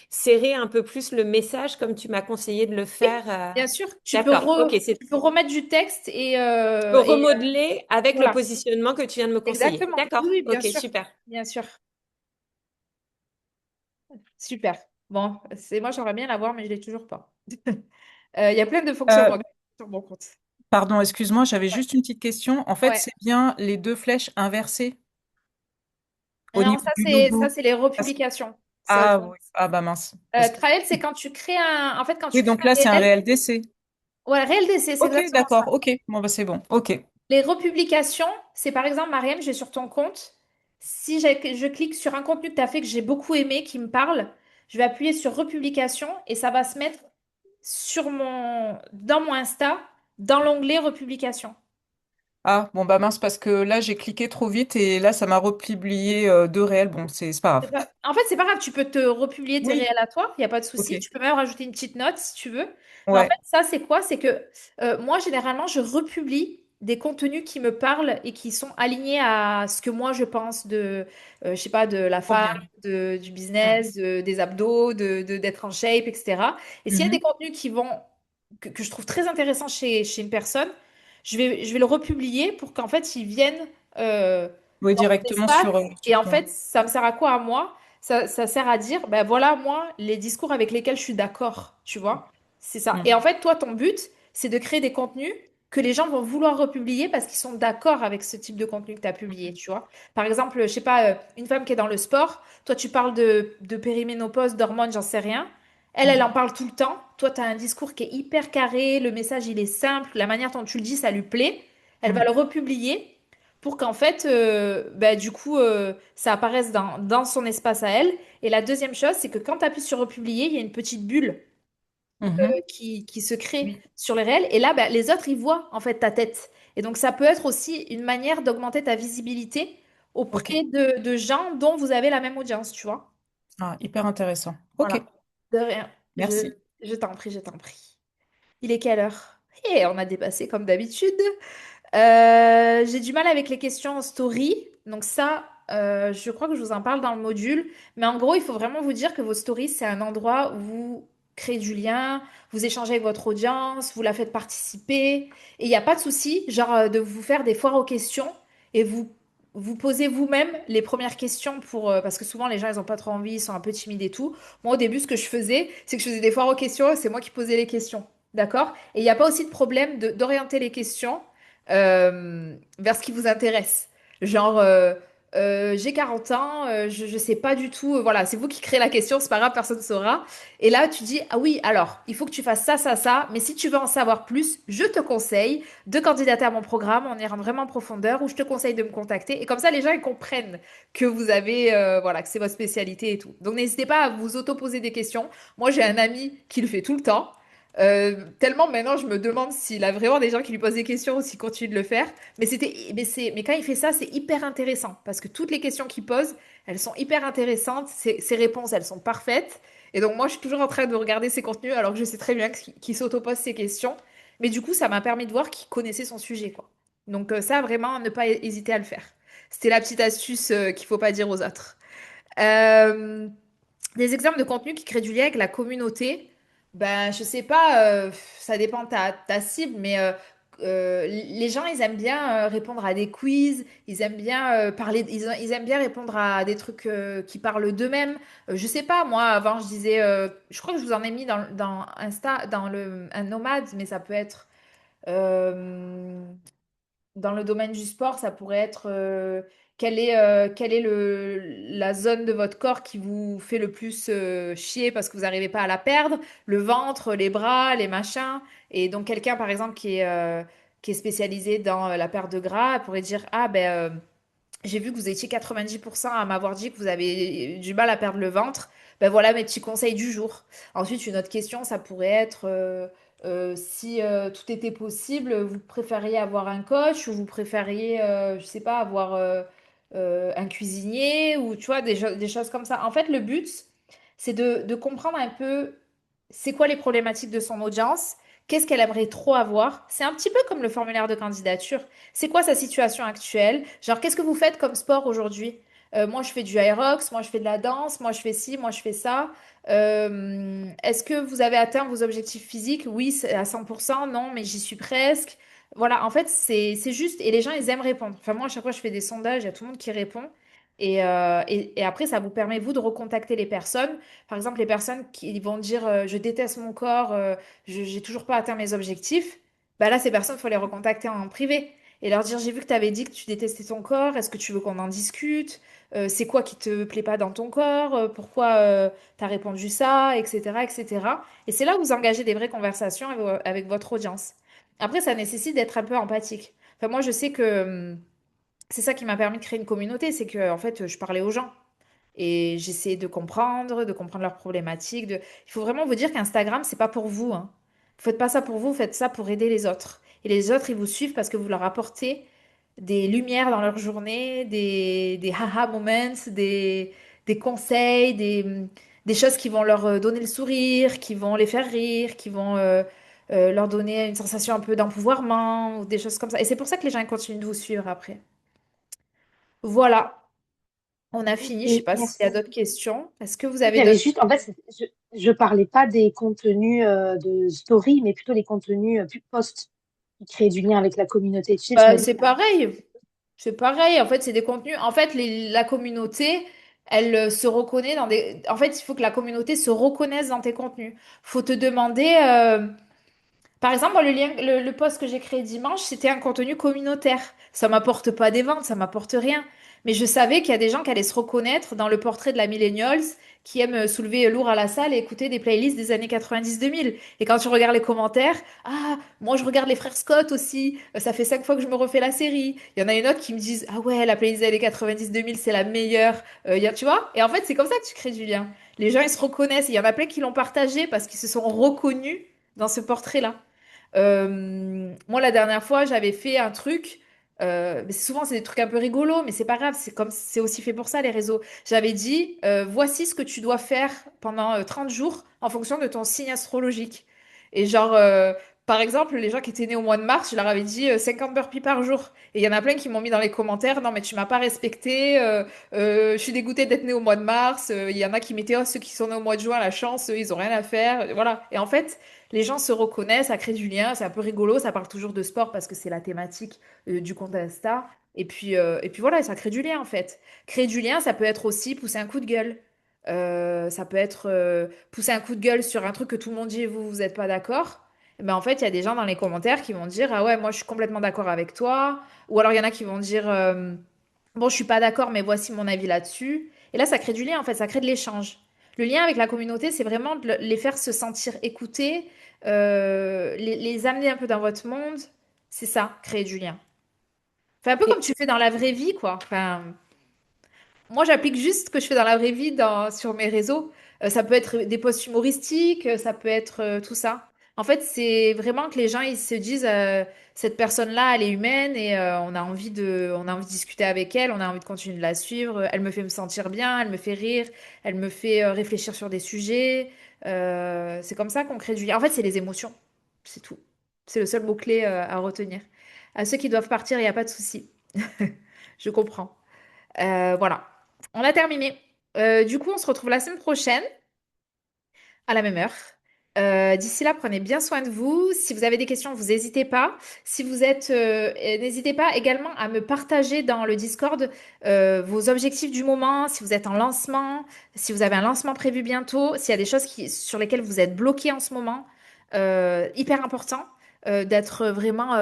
serrer un peu plus le message comme tu m'as conseillé de le Oui, faire bien sûr, D'accord, ok, tu peux remettre du texte je peux et remodeler avec le voilà, positionnement que tu viens de me conseiller. exactement. Oui, D'accord, oui, bien ok, sûr, super. bien sûr. Super. Bon, c'est moi, j'aimerais bien l'avoir, mais je l'ai toujours pas. Il y a plein de Euh, fonctionnements sur mon compte. Pardon, excuse-moi, j'avais Ouais. juste une petite question. En fait, Ouais. c'est bien les deux flèches inversées au Non, niveau du logo. ça, c'est les Parce- republications. C'est autre Ah chose. oui, ah bah mince. Parce que... Trial, c'est quand tu crées un. En fait, quand tu Oui, crées donc un là, c'est un réel. réel d'essai. Voilà, réel d'essai, c'est Ok, exactement ça. d'accord, ok. Bon, bah c'est bon. Ok. Les republications, c'est par exemple, Mariam, je vais sur ton compte. Si je clique sur un contenu que tu as fait que j'ai beaucoup aimé, qui me parle, je vais appuyer sur republication et ça va se mettre dans mon Insta, dans l'onglet republication. Ah, bon, bah mince, parce que là, j'ai cliqué trop vite et là, ça m'a republié deux réels. Bon, c'est pas grave. En fait, c'est pas grave, tu peux te republier tes Oui, réels à toi, il n'y a pas de ok. souci. Tu peux même rajouter une petite note si tu veux. Mais en fait, Ouais, ça, c'est quoi? C'est que moi, généralement, je republie des contenus qui me parlent et qui sont alignés à ce que moi, je pense je sais pas, de la trop femme, bien. du Mm. business, des abdos, d'être en shape, etc. Et s'il y a des Mhm. contenus qui vont que je trouve très intéressant chez une personne, je vais le republier pour qu'en fait, ils viennent Oui, dans mon directement sur, espace. sur Et en toi. fait, ça me sert à quoi à moi? Ça sert à dire, ben voilà, moi, les discours avec lesquels je suis d'accord, tu vois? C'est ça. Et Mm. en fait, toi, ton but, c'est de créer des contenus que les gens vont vouloir republier parce qu'ils sont d'accord avec ce type de contenu que tu as publié, tu vois? Par exemple, je sais pas, une femme qui est dans le sport, toi, tu parles de périménopause, d'hormones, j'en sais rien. Elle en Mhm. parle tout le temps. Toi, tu as un discours qui est hyper carré, le message, il est simple, la manière dont tu le dis, ça lui plaît. Elle va Mhm. le republier pour qu'en fait, bah, du coup, ça apparaisse dans son espace à elle. Et la deuxième chose, c'est que quand tu appuies sur republier, il y a une petite bulle Mhm. qui se crée Oui. sur les réels. Et là, bah, les autres, ils voient en fait ta tête. Et donc, ça peut être aussi une manière d'augmenter ta visibilité Ok. auprès de gens dont vous avez la même audience, tu vois. Ah, hyper intéressant. Ok. Voilà. De rien. Merci. Je t'en prie, je t'en prie. Il est quelle heure? Et on a dépassé comme d'habitude. J'ai du mal avec les questions en story. Donc ça, je crois que je vous en parle dans le module. Mais en gros, il faut vraiment vous dire que vos stories, c'est un endroit où vous créez du lien, vous échangez avec votre audience, vous la faites participer. Et il n'y a pas de souci, genre de vous faire des foires aux questions et vous posez vous-même les premières questions parce que souvent les gens, ils n'ont pas trop envie, ils sont un peu timides et tout. Moi, au début, ce que je faisais, c'est que je faisais des foires aux questions et c'est moi qui posais les questions. D'accord? Et il n'y a pas aussi de problème d'orienter les questions vers ce qui vous intéresse. Genre, j'ai 40 ans, je ne sais pas du tout. Voilà, c'est vous qui créez la question, c'est pas grave, personne ne saura. Et là, tu dis, ah oui, alors, il faut que tu fasses ça, ça, ça. Mais si tu veux en savoir plus, je te conseille de candidater à mon programme. On ira vraiment en profondeur ou je te conseille de me contacter. Et comme ça, les gens, ils comprennent que vous avez, voilà, que c'est votre spécialité et tout. Donc, n'hésitez pas à vous auto-poser des questions. Moi, j'ai un ami qui le fait tout le temps. Tellement maintenant, je me demande s'il a vraiment des gens qui lui posent des questions ou s'il continue de le faire. Mais quand il fait ça, c'est hyper intéressant parce que toutes les questions qu'il pose, elles sont hyper intéressantes. Ses réponses, elles sont parfaites. Et donc, moi, je suis toujours en train de regarder ses contenus alors que je sais très bien qu'il s'auto-pose ses questions. Mais du coup, ça m'a permis de voir qu'il connaissait son sujet, quoi. Donc, ça, vraiment, ne pas hésiter à le faire. C'était la petite astuce qu'il faut pas dire aux autres. Euh, des exemples de contenu qui créent du lien avec la communauté, ben, je sais pas, ça dépend de ta cible, mais les gens, ils aiment bien répondre à des quiz, ils aiment bien parler, ils aiment bien répondre à des trucs qui parlent d'eux-mêmes. Je sais pas, moi, avant, je disais, je crois que je vous en ai mis dans Insta, un nomade, mais ça peut être. euh, dans le domaine du sport, ça pourrait être quelle est la zone de votre corps qui vous fait le plus chier parce que vous n'arrivez pas à la perdre, le ventre, les bras, les machins. Et donc quelqu'un, par exemple, qui est spécialisé dans la perte de gras, pourrait dire, ah ben, j'ai vu que vous étiez 90% à m'avoir dit que vous avez du mal à perdre le ventre. Ben voilà mes petits conseils du jour. Ensuite, une autre question, ça pourrait être si tout était possible, vous préfériez avoir un coach ou vous préfériez, je sais pas, avoir un cuisinier ou tu vois, des choses comme ça. En fait, le but, c'est de comprendre un peu c'est quoi les problématiques de son audience, qu'est-ce qu'elle aimerait trop avoir. C'est un petit peu comme le formulaire de candidature. C'est quoi sa situation actuelle? Genre, qu'est-ce que vous faites comme sport aujourd'hui? Moi, je fais du aerox, moi, je fais de la danse, moi, je fais ci, moi, je fais ça. Est-ce que vous avez atteint vos objectifs physiques? Oui, c'est à 100%. Non, mais j'y suis presque. Voilà, en fait, c'est juste. Et les gens, ils aiment répondre. Enfin, moi, à chaque fois, je fais des sondages, il y a tout le monde qui répond. Et après, ça vous permet, vous, de recontacter les personnes. Par exemple, les personnes qui vont dire je déteste mon corps, j'ai toujours pas atteint mes objectifs. Bah là, ces personnes, il faut les recontacter en privé et leur dire j'ai vu que tu avais dit que tu détestais ton corps, est-ce que tu veux qu'on en discute? C'est quoi qui te plaît pas dans ton corps? Pourquoi tu as répondu ça? Etc. etc. Et cetera. Et c'est là où vous engagez des vraies conversations avec votre audience. Après, ça nécessite d'être un peu empathique. Enfin, moi, je sais que c'est ça qui m'a permis de créer une communauté, c'est que en fait, je parlais aux gens. Et j'essaie de comprendre leurs problématiques. Il faut vraiment vous dire qu'Instagram, c'est pas pour vous, hein. Vous faites pas ça pour vous, vous faites ça pour aider les autres. Et les autres, ils vous suivent parce que vous leur apportez des lumières dans leur journée, des haha moments, des conseils, des choses qui vont leur donner le sourire, qui vont les faire rire, qui vont leur donner une sensation un peu d'empouvoirment, ou des choses comme ça. Et c'est pour ça que les gens ils continuent de vous suivre après. Voilà. On a Ok, fini. Je sais pas s'il y a merci. d'autres questions. Est-ce que vous Oui, avez j'avais d'autres... juste, en fait, je parlais pas des contenus de story, mais plutôt les contenus plus post qui créent du lien avec la communauté. Tu sais, tu Bah, m'as dit c'est que tu avais fait pareil. C'est pareil. En fait, c'est des contenus. En fait, la communauté, elle se reconnaît dans des. En fait, il faut que la communauté se reconnaisse dans tes contenus. Faut te demander. Par exemple, moi, le post que j'ai créé dimanche, c'était un contenu communautaire. Ça m'apporte pas des ventes, ça m'apporte rien. Mais je savais qu'il y a des gens qui allaient se reconnaître dans le portrait de la millennials qui aime soulever lourd à la salle et écouter des playlists des années 90-2000. Et quand tu regardes les commentaires, ah, moi je regarde les frères Scott aussi, ça fait 5 fois que je me refais la série. Il y en a une autre qui me disent, ah ouais, la playlist des années 90-2000, c'est la meilleure. Tu vois? Et en fait, c'est comme ça que tu crées du lien. Les gens, ils se reconnaissent. Et il y en a plein qui l'ont partagé parce qu'ils se sont reconnus dans ce portrait-là. Moi, la dernière fois, j'avais fait un truc. Mais souvent, c'est des trucs un peu rigolos, mais c'est pas grave. C'est aussi fait pour ça, les réseaux. J'avais dit, voici ce que tu dois faire pendant 30 jours en fonction de ton signe astrologique. Et genre, par exemple, les gens qui étaient nés au mois de mars, je leur avais dit 50 burpees par jour. Et il y en a plein qui m'ont mis dans les commentaires, non, mais tu m'as pas respecté. Je suis dégoûtée d'être née au mois de mars. Il y en a qui mettaient, oh, ceux qui sont nés au mois de juin, la chance, eux, ils ont rien à faire. Voilà. Et en fait, les gens se reconnaissent, ça crée du lien, c'est un peu rigolo, ça parle toujours de sport parce que c'est la thématique du compte Insta. Et puis voilà, ça crée du lien en fait. Créer du lien, ça peut être aussi pousser un coup de gueule. Ça peut être pousser un coup de gueule sur un truc que tout le monde dit et vous, vous n'êtes pas d'accord. Et ben en fait, il y a des gens dans les commentaires qui vont dire, ah ouais, moi je suis complètement d'accord avec toi. Ou alors il y en a qui vont dire, bon, je suis pas d'accord, mais voici mon avis là-dessus. Et là, ça crée du lien, en fait, ça crée de l'échange. Le lien avec la communauté, c'est vraiment de les faire se sentir écoutés, les amener un peu dans votre monde. C'est ça, créer du lien. Enfin, un peu comme Et tu fais dans la vraie vie, quoi. Enfin, moi, j'applique juste ce que je fais dans la vraie vie sur mes réseaux. Ça peut être des posts humoristiques, ça peut être tout ça. En fait, c'est vraiment que les gens ils se disent cette personne-là, elle est humaine et on a envie de discuter avec elle, on a envie de continuer de la suivre. Elle me fait me sentir bien, elle me fait rire, elle me fait réfléchir sur des sujets. C'est comme ça qu'on crée du lien. En fait, c'est les émotions, c'est tout. C'est le seul mot-clé à retenir. À ceux qui doivent partir, il n'y a pas de souci. Je comprends. Voilà, on a terminé. Du coup, on se retrouve la semaine prochaine à la même heure. D'ici là, prenez bien soin de vous. Si vous avez des questions, vous n'hésitez pas. Si vous êtes, n'hésitez pas également à me partager dans le Discord vos objectifs du moment. Si vous êtes en lancement, si vous avez un lancement prévu bientôt, s'il y a des choses sur lesquelles vous êtes bloqué en ce moment, hyper important d'être vraiment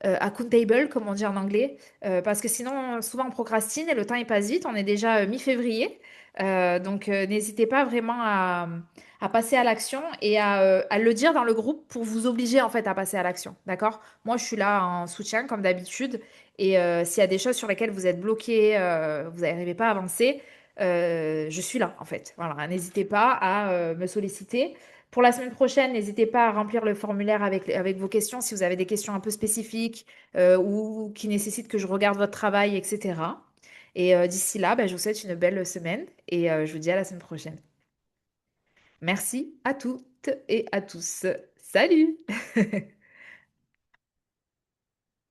accountable, comme on dit en anglais, parce que sinon, souvent, on procrastine et le temps, il passe vite. On est déjà mi-février. Donc, n'hésitez pas vraiment à passer à l'action et à le dire dans le groupe pour vous obliger, en fait, à passer à l'action. D'accord? Moi, je suis là en soutien, comme d'habitude. Et s'il y a des choses sur lesquelles vous êtes bloqué, vous n'arrivez pas à avancer, je suis là, en fait. Voilà, n'hésitez pas à me solliciter. Pour la semaine prochaine, n'hésitez pas à remplir le formulaire avec vos questions si vous avez des questions un peu spécifiques ou qui nécessitent que je regarde votre travail, etc. Et d'ici là, ben, je vous souhaite une belle semaine et je vous dis à la semaine prochaine. Merci à toutes et à tous. Salut!